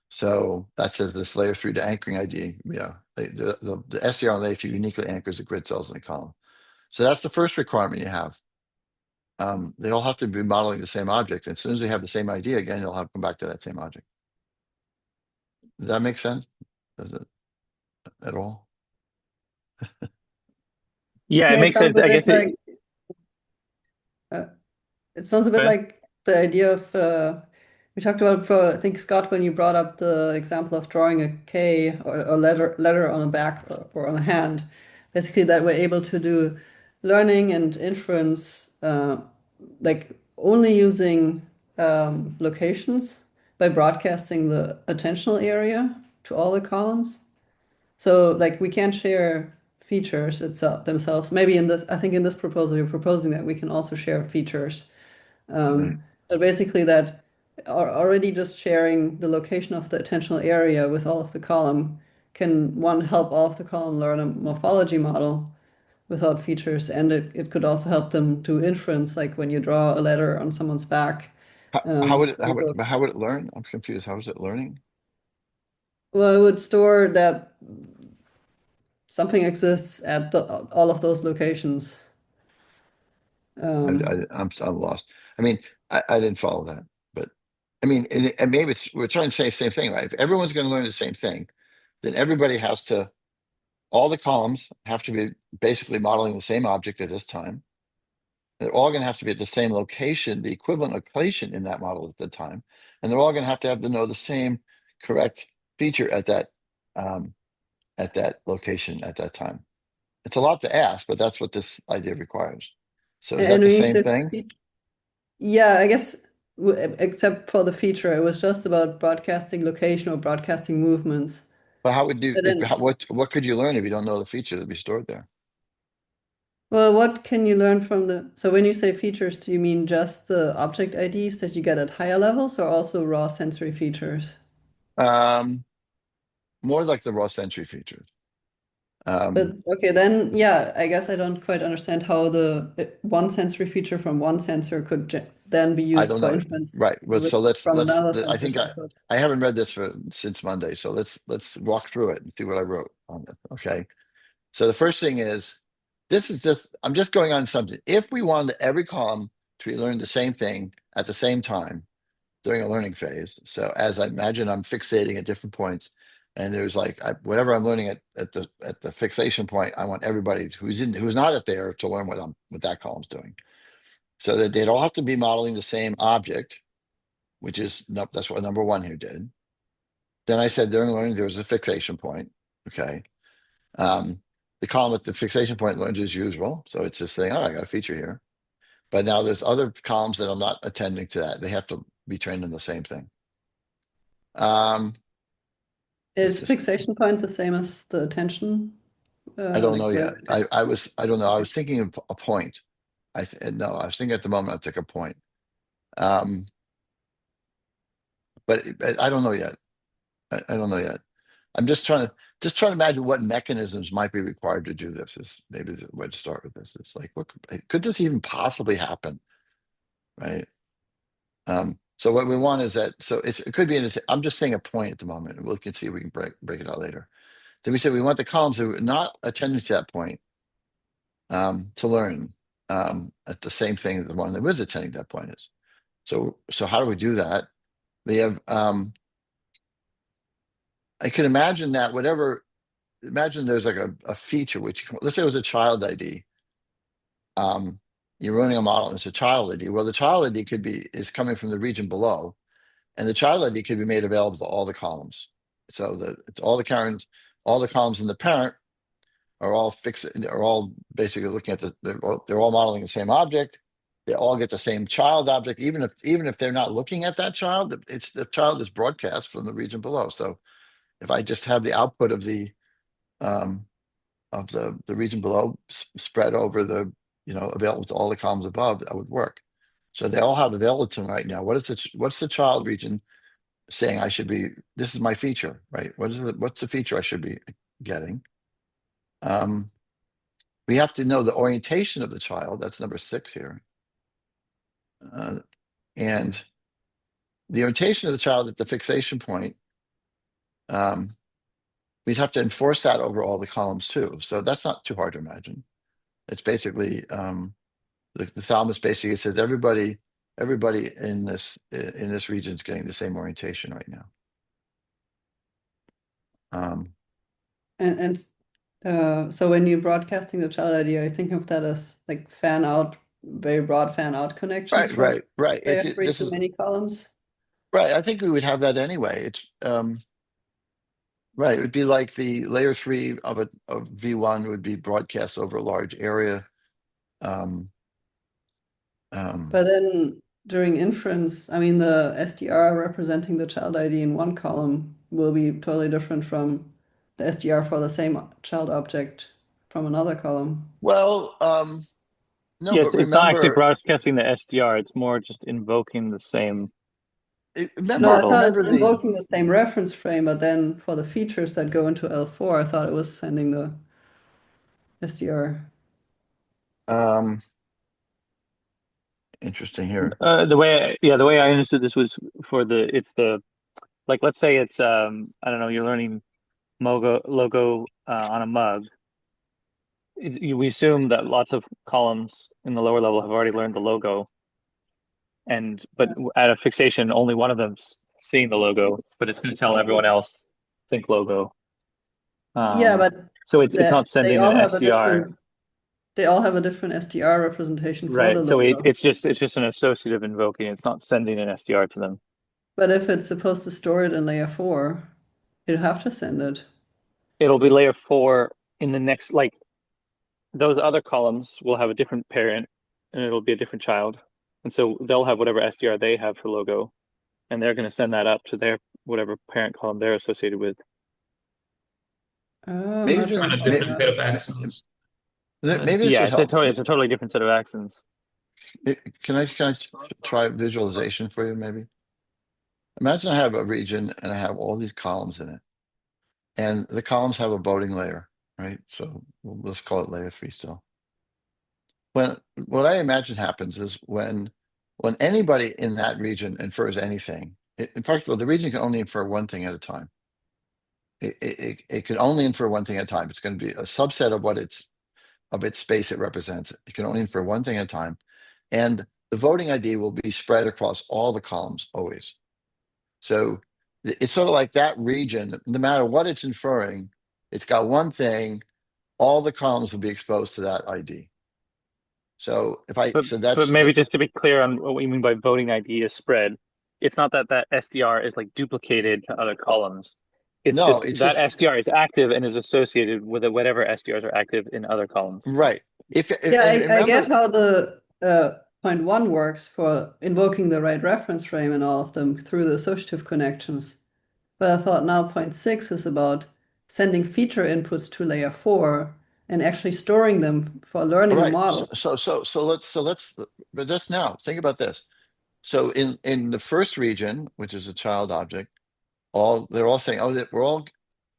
So that says this layer 3 to anchoring idea. Yeah, the SCR on layer 3 uniquely anchors the grid cells in a column. So that's the first requirement you have. They all have to be modeling the same object. As soon as they have the same idea again, they'll have to come back to that same object. Does that make sense? Does it at all? Yeah, it Yeah, it makes sounds sense. a I bit guess like uh, it sounds a bit okay. like the idea of we talked about for I think Scott when you brought up the example of drawing a K or a letter on a back or on a hand. Basically, that we're able to do learning and inference like only using locations by broadcasting the attentional area to all the columns. So like we can't share features itself themselves. Maybe in this, I think in this proposal, you're proposing that we can also share features. Right. So basically that are already just sharing the location of the attentional area with all of the column can one help all of the column learn a morphology model without features, and it could also help them do inference, like when you draw a letter on someone's back. How would it People- how would it learn? I'm confused. How is it learning? well, it would store that something exists at all of those locations. I'm lost. I mean, I didn't follow that, but I mean, and maybe we're trying to say the same thing, right? If everyone's going to learn the same thing, then everybody has to. All the columns have to be basically modeling the same object at this time. They're all going to have to be at the same location, the equivalent location in that model at the time, and they're all going to have to know the same correct feature um, at that location at that time. It's a lot to ask, but that's what this idea requires. So is that And the when you same say thing? yeah, I guess except for the feature, it was just about broadcasting location or broadcasting movements. But how would you, But then, what could you learn if you don't know the feature that be stored there? well, what can you learn from the, so when you say features, do you mean just the object IDs that you get at higher levels or also raw sensory features? Um, More like the raw sensory features. But Um, okay, then yeah, I guess I don't quite understand how the one sensory feature from one sensor could then be I used don't for know. inference Right. Well, so from another I sensor's think output. I haven't read this since Monday. So let's walk through it and see what I wrote on it. Okay. So the first thing is, I'm just going on something. If we wanted every column to be learning the same thing at the same time during a learning phase, so as I imagine I'm fixating at different points, and there's like whatever I'm learning at the fixation point, I want everybody who's not at there to learn what that column's doing. So that they'd all have to be modeling the same object, which is that's what number one here did. Then I said during learning there was a fixation point. Okay. Um, the column at the fixation point learns as usual. So it's just saying, oh, I got a feature here. But now there's other columns that I'm not attending to that. They have to be trained in the same thing. It's Is just, fixation point the same as the attention? I don't Like know the yet. I don't know. I okay. was thinking of a point. No, I was thinking at the moment I took a point. Um, but I don't know yet. I don't know yet. I'm just trying to imagine what mechanisms might be required to do this. Is maybe the way to start with this. It's like, what could this even possibly happen, right? So what we want is that. So it could be anything. I'm just saying a point at the moment. We can see if we can break it out later. Then we said we want the columns who are not attending to that point to learn at the same thing that the one that was attending that point is. So how do we do that? We have. I can imagine that whatever. Imagine there's like a feature which let's say it was a child ID. Um, you're running a model. And it's a child ID. Well, the child ID is coming from the region below, and the child ID could be made available to all the columns. So that it's all the columns in the parent are all basically looking at they're all modeling the same object. They all get the same child object, even if they're not looking at that child. It's the child is broadcast from the region below. So if I just have the output um, of the region below spread over available to all the columns above, that would work. So they all have available to them right now. What's the child region saying I should be? This is my feature, right? What's the feature I should be getting? Um, we have to know the orientation of the child. That's number 6 here. And the orientation of the child at the fixation point we'd have to enforce that over all the columns too. So that's not too hard to imagine. It's basically the thalamus basically says everybody in this region is getting the same orientation right now. So when you're broadcasting the child ID, I think of that as like fan out, very broad fan out connections from Right. layer It's 3 this to is many columns. right. I think we would have that anyway. It's right. It would be like the layer 3 of V1 would be broadcast over a large area. Um, But then during inference, I mean, the SDR representing the child ID in one column will be totally different from the SDR for the same child object from another column. well, no, Yeah, but it's not actually remember, broadcasting the SDR. It's more just invoking the same No, I remember, thought model. it's remember the invoking the same reference frame, but then for the features that go into L4, I thought it was sending the SDR. um, interesting here. The way I understood this was for it's the like let's say it's I don't know, you're learning logo on a mug. We assume that lots of columns in the lower level have already learned the logo, but at a fixation, only one of them's seeing the logo, but it's going to tell everyone else think logo. Yeah, but So it's not they sending an all have a SDR, different SDR representation for the right? So logo. it's just an associative invoking. It's not sending an SDR to them. But if it's supposed to store it in layer 4, it'd have to send it. It'll be layer 4 in the next, like those other columns will have a different parent and it'll be a different child. And so they'll have whatever SDR they have for logo, and they're going to send that up to their whatever parent column they're associated with. Oh, I'm Maybe not if sure On I'm a following different maybe, set that. of axons. maybe this Yeah, would help. it's a totally different set of accents. Can I try visualization for you? Maybe imagine I have a region and I have all these columns in it, and the columns have a voting layer, right? So let's call it layer 3 still. What I imagine happens is when anybody in that region infers anything, in fact, well, the region can only infer one thing at a time. It can only infer one thing at a time. It's going to be a subset of its space it represents. It can only infer one thing at a time, and the voting ID will be spread across all the columns always. So it's sort of like that region. No matter what it's inferring, it's got one thing. All the columns will be exposed to that ID. So But maybe just to be clear on what we mean by voting ID is spread, it's not that that SDR is like duplicated to other columns. It's no, just it's that just SDR is active and is associated with whatever SDRs are active in other columns. right. If Yeah, and I get remember, how the point 1 works for invoking the right reference frame and all of them through the associative connections. But I thought now point 6 is about sending feature inputs to layer 4 and actually storing them for learning a right. model. Let's but just now think about this. So in the first region, which is a child object, they're all saying, oh, that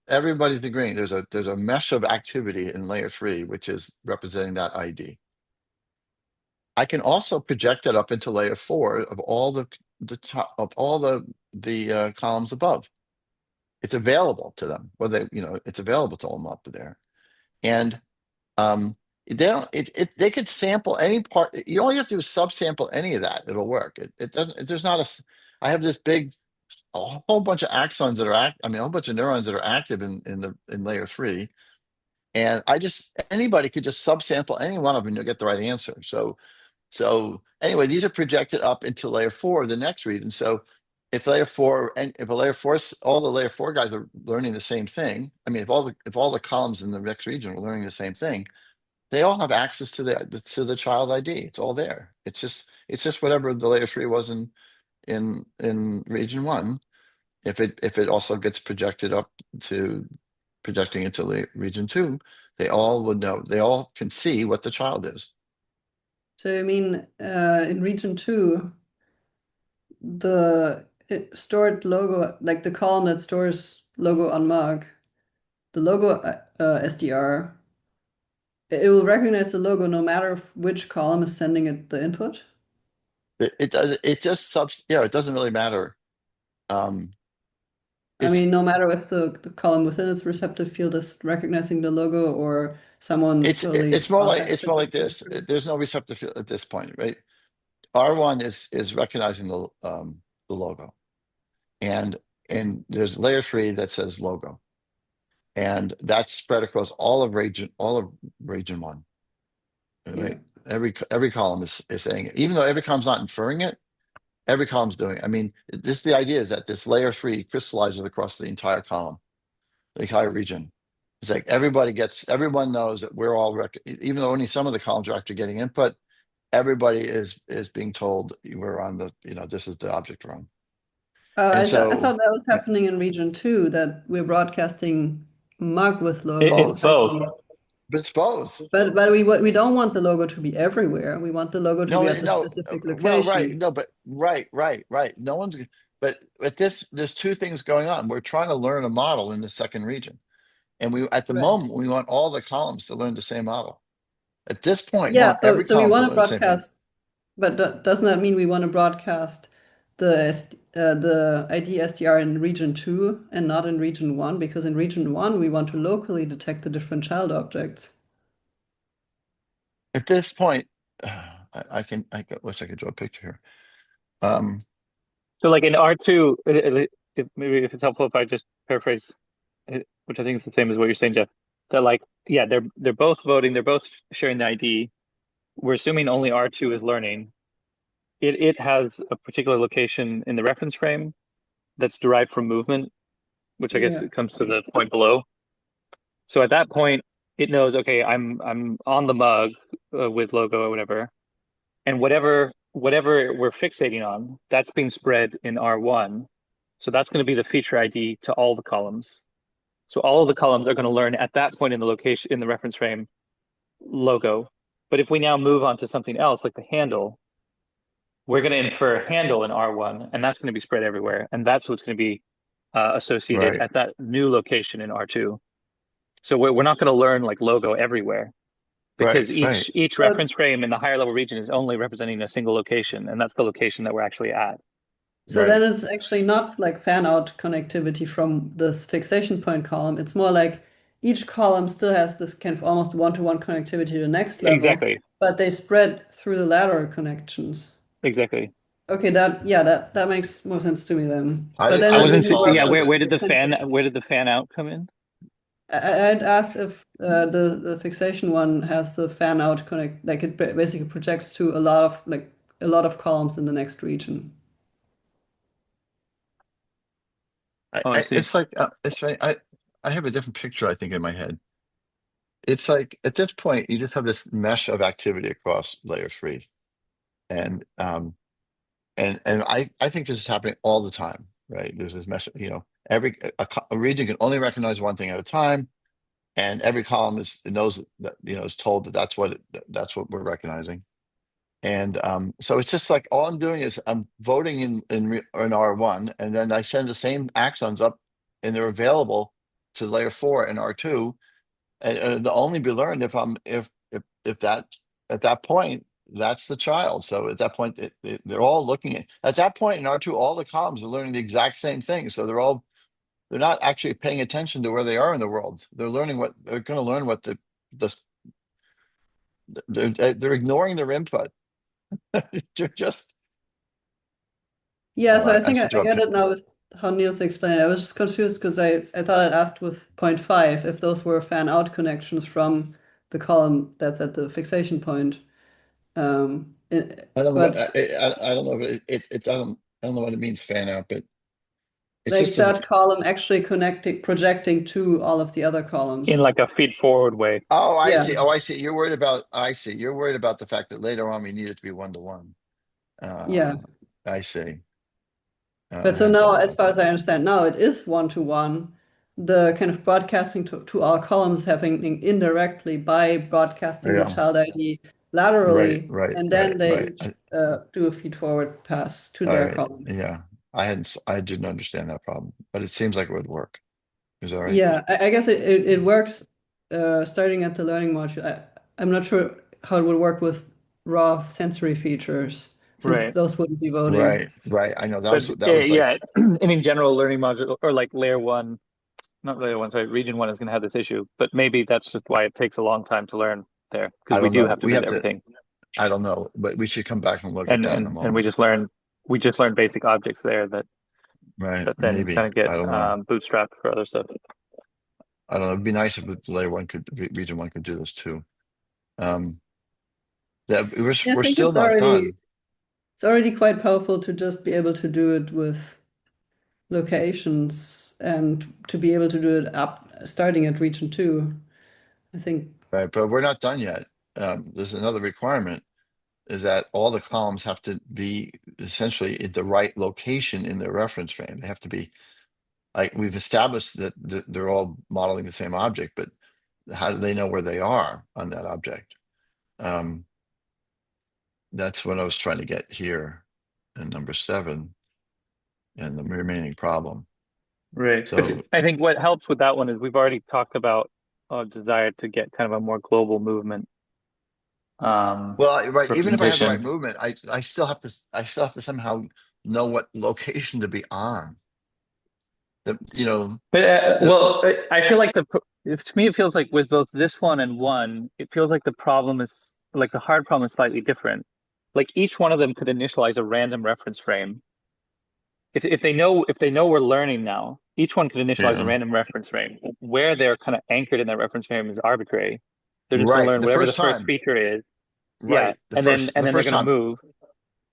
everybody's agreeing. There's a mesh of activity in layer 3, which is representing that ID. I can also project it up into layer 4 of all the top of all the columns above. It's available to them. It's available to them up there. And they don't they could sample any part. You all you have to do is subsample any of that. It'll work. It doesn't there's not I have this big a whole bunch of axons that are I mean a whole bunch of neurons that are active in layer 3. And anybody could just subsample any one of them and you'll get the right answer. So anyway, these are projected up into layer 4, the next region. So if layer 4 and if a layer 4, all the layer 4 guys are learning the same thing. I mean, if all the columns in the next region are learning the same thing, they all have access to the child ID. It's all there. It's just whatever the layer 3 was in region 1. If it also gets projected up to projecting into region 2, they all would know. They all can see what the child is. So I mean, in region 2, the stored logo, like the column that stores logo on mug, the logo SDR, it will recognize the logo no matter which column is sending it the input. It does. It just subs. Yeah, it doesn't really matter. Um, I it's mean, no matter if the column within its receptive field is recognizing the logo or someone totally outside it's of more its like receptive this. field. There's no receptive field at this point, right? R1 is recognizing the logo, and there's layer 3 that says logo, and that's spread across all of region 1. Yeah. Right? Every column is saying it, even though every column's not inferring it. Every column's doing it. I mean, the idea is that this layer 3 crystallizes across the entire column, the entire region. It's like everyone knows that we're all even though only some of the columns are actually getting input, everybody is being told we're on the, this is the object room. And I so thought that was happening in region 2, that we're broadcasting mug with It's logo both, both. ID. but it's both. But we don't want the logo to be everywhere. We want the logo to be No, at the no, specific well, right, location. no, but right. No one's, but at this, there's two things going on. We're trying to learn a model in the second region. And at the Right. moment, we want all the columns to learn the same model. At this point, we Yeah, want every so we column to want to learn the same thing. broadcast, but doesn't that mean we want to broadcast the ID SDR in region 2 and not in region 1? Because in region 1 we want to locally detect the different child objects. At this point, wish I could draw a picture here. So like in R2, maybe if it's helpful if I just paraphrase, which I think is the same as what you're saying, Jeff, that like, yeah, they're both voting, they're both sharing the ID. We're assuming only R2 is learning. It has a particular location in the reference frame that's derived from movement, which I guess Yeah. it comes to the point below. So at that point, it knows, okay, I'm on the mug with logo or whatever, and whatever we're fixating on, that's being spread in R1. So that's going to be the feature ID to all the columns. So all of the columns are going to learn at that point in the location in the reference frame logo. But if we now move on to something else like the handle, we're going to infer handle in R1, and that's going to be spread everywhere, and that's what's going to be associated Right, at that new location in R2. So we're not going to learn like logo everywhere because right. each reference frame in the higher level region is only representing a single location, and that's the location that we're actually at. So then Right. it's actually not like fan out connectivity from this fixation point column. It's more like each column still has this kind of almost one-to-one connectivity to the next level, Exactly, but they spread through the lateral connections. exactly. Okay, that makes more sense to me then. But then I it I wasn't. really didn't follow was Yeah, that, but where did sense that the fan out come in? I'd ask if the fixation one has the fan out connect, like it basically projects to a lot of columns in the next region. Oh, I see. it's like it's like I have a different picture, I think, in my head. It's like at this point, you just have this mesh of activity across layer 3, and I think this is happening all the time, right? There's this mesh, every a region can only recognize one thing at a time, and every column knows that, is told that that's what we're recognizing. And so it's just like all I'm doing is I'm voting in R1, and then I send the same axons up, and they're available to layer 4 and R2, and they'll only be learned if that at that point that's the child. So at that point they're all looking at that point in R2, all the columns are learning the exact same thing. So they're not actually paying attention to where they are in the world. They're going to learn what the they're ignoring their input. They're just Yeah, so I I think should I draw a get it picture. now with how Niels explained it. I was just confused because I thought I'd asked with point 5 if those were fan out connections from the column that's at the fixation point. I don't know what But I don't know if I don't know what it means fan out, but it's like just a that column actually connecting, projecting to all of the other In columns. like a feed forward way. oh, I Yeah, see. Oh, I see. You're worried about the fact that later on we need it to be 1-to-1. yeah. I see. But I so hadn't now, thought as about far that. as I understand, now it is one-to-one. The kind of broadcasting to all columns is happening indirectly by broadcasting the Yeah. child ID Right, laterally, right, and right, then they right. each do a feed-forward pass to All their right. column. Yeah. I didn't understand that problem, but it seems like it would work. Is that right? Yeah, I guess it works starting at the learning module. I'm not sure how it would work with raw sensory features, since Right. those wouldn't be voting. Right. I know But that was like, yeah, and in general, learning module or like layer one, not layer one, sorry, region one is going to have this issue. But maybe that's just why it takes a long time to learn there because I we don't do know. have to We visit have to, everything, I don't know, but we should come back and look at and that in a and moment. we just learn basic objects there Right. that then kind Maybe. of get I don't know. bootstrapped for other stuff. I don't know. It'd be nice if layer one region one could do this too. Um, that Yeah, I we're think still not done. it's already quite powerful to just be able to do it with locations and to be able to do it up starting at region 2. I think Right. But we're not done yet. There's another requirement is that all the columns have to be essentially at the right location in their reference frame. They have to be like we've established that they're all modeling the same object, but how do they know where they are on that object? That's what I was trying to get here in number 7 and the remaining problem. Right. But So, I think what helps with that one is we've already talked about a desire to get kind of a more global movement well, right, even if I have the right representation. movement, I still have to somehow know what location to be on. The, you know, But the I feel like to me it feels like with both this one and one, it feels like the problem is like the hard problem is slightly different. Like each one of them could initialize a random reference frame. If they know we're learning now, each one could initialize a yeah, random reference frame. Where they're kind of anchored in that reference frame is arbitrary. They're just going to right. learn The whatever the first first time, feature is. Yeah, right. and The then they're first going to time, move.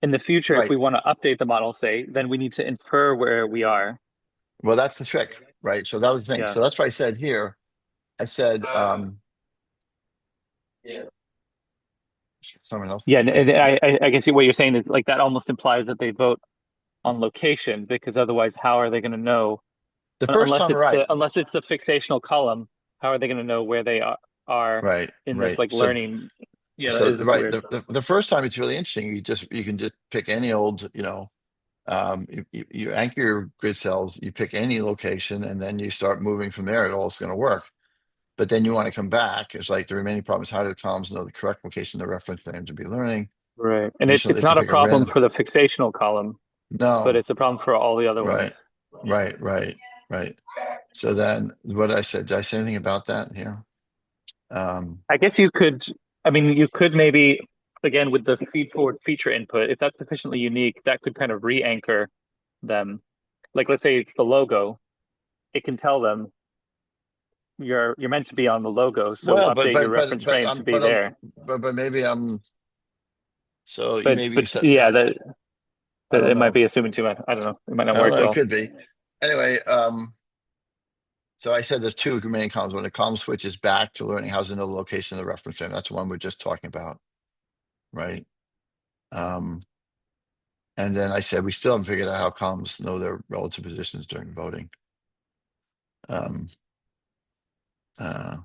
In the future, if right. we want to update the model, say, then we need to infer where we are. Well, that's the trick, right? So that was the thing. Yeah. So that's why I said here, I said, someone else. Yeah, and I guess what you're saying is like that almost implies that they vote on location because otherwise, how are they going to know The first time, right, unless it's the fixational column? How are they going to know where they are in this right. like So learning? Yeah, that is a bit right, weird. the first time it's really interesting. You can just pick any old, you anchor your grid cells, you pick any location, and then you start moving from there. It all's going to work. But then you want to come back. It's like the remaining problem is how do columns know the correct location of the reference frame to be learning? Right. And Additionally, it's they can not a pick a problem random. for the fixational column, but No, it's a problem for all the other ones. right, right, right, right. So then what I said, did I say anything about that here? I guess you could, I mean, you could maybe, again, with the feed forward feature input, if that's sufficiently unique, that could kind of re-anchor them. Like, let's say it's the logo, it can tell them you're meant to be on the logo, so Well, update your reference frame to be there. but maybe I'm. So you But maybe but said yeah, that. I that don't it might know. be assuming too much. I don't know. It might not I don't work know. It well. could be. Anyway, so I said there's two remaining columns. When a column switches back to learning how to know the location of the reference frame, that's one we're just talking about, right? Um, and then I said we still haven't figured out how columns know their relative positions during voting. Um, uh,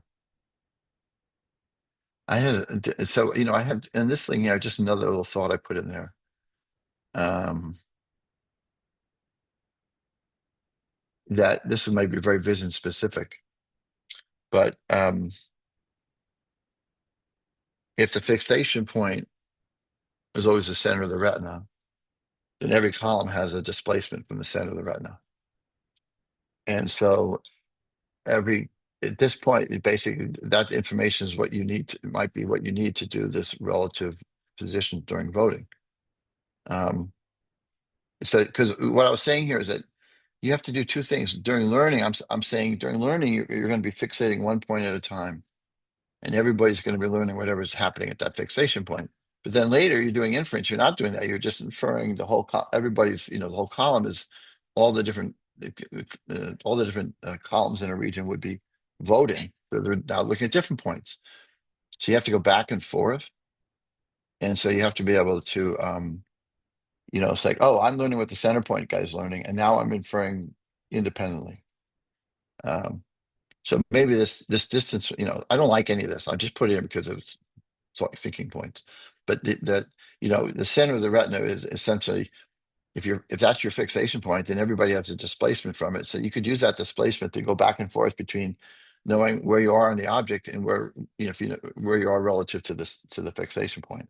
I had so I had in this thing here just another little thought I put in there. That this might be very vision specific, but if the fixation point is always the center of the retina, then every column has a displacement from the center of the retina. And so every at this point, basically that information is what you need to might be what you need to do this relative position during voting. So because what I was saying here is that you have to do two things during learning. I'm saying during learning you're going to be fixating one point at a time, and everybody's going to be learning whatever's happening at that fixation point. But then later you're doing inference. You're not doing that. You're just inferring the whole. Everybody's the whole column is all the different columns in a region would be voting. So they're now looking at different points. So you have to go back and forth, and so you have to be able to it's like, oh, I'm learning what the center point guy's learning, and now I'm inferring independently. So maybe this distance, I don't like any of this. I just put it in because it's like thinking points. But the center of the retina is essentially if that's your fixation point, then everybody has a displacement from it. So you could use that displacement to go back and forth between knowing where you are on the object and where if you know where you are relative to the fixation point.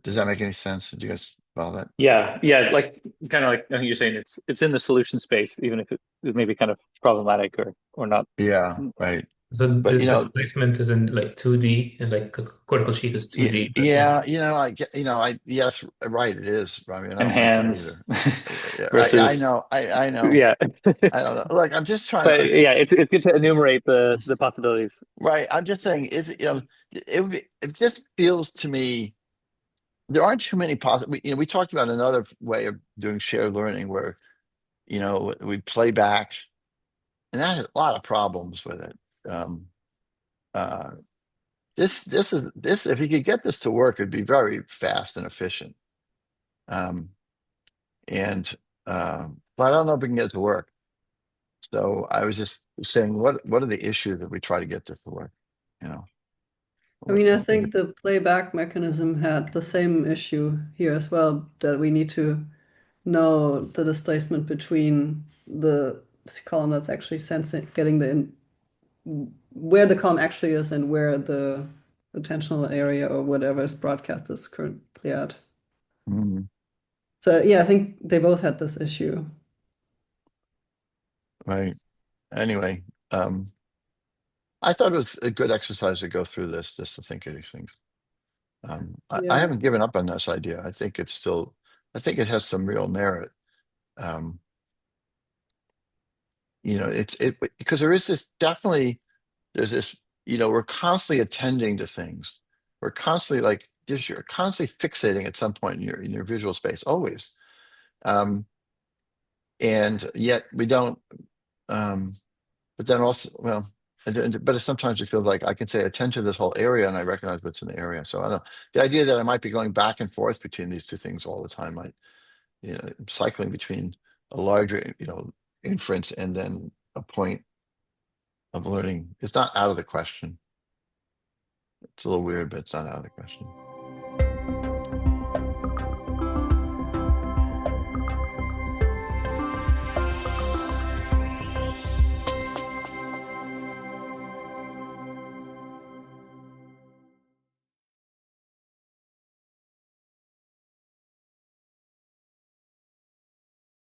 Does that make any sense? Did you guys follow that? Yeah, like kind of like I think you're saying it's in the solution space, even if it is maybe kind of problematic or not. Yeah, right. So But this displacement is in like 2D, and like 'cause cortical sheet is 2D, but yeah, I get, yes, right, it is. I mean, I And don't like that hands either. Yeah, I versus know, I know, yeah. I don't know. Look, I'm just trying But to, yeah, it's good to enumerate the possibilities. right. I'm just saying, it just feels to me there aren't too many possible. We talked about another way of doing shared learning where we play back, and that has a lot of problems with it. Um, uh, this if you could get this to work, it'd be very fast and efficient. Um, and but I don't know if we can get it to work. So I was just saying, what are the issues that we try to get this to work? You know, I mean, I think the playback mechanism had the same issue here as well, that we need to know the displacement between the column that's actually sensing, getting where the column actually is and where the attentional area or whatever is broadcast is currently at. mm, So yeah, I think they both had this issue. right. Anyway, I thought it was a good exercise to go through this, just to think of these things. I Yeah. haven't given up on this idea. I think it has some real merit. Um, because there is this definitely, there's this, we're constantly attending to things. We're constantly like this, you're constantly fixating at some point in your visual space, always. Um, and yet we don't, um, but then also, well, but sometimes it feels like I can say attend to this whole area and I recognize what's in the area. So I don't know. The idea that I might be going back and forth between these two things all the time, cycling between a larger, inference and then a point of learning is not out of the question. It's a little weird, but it's not out of the question.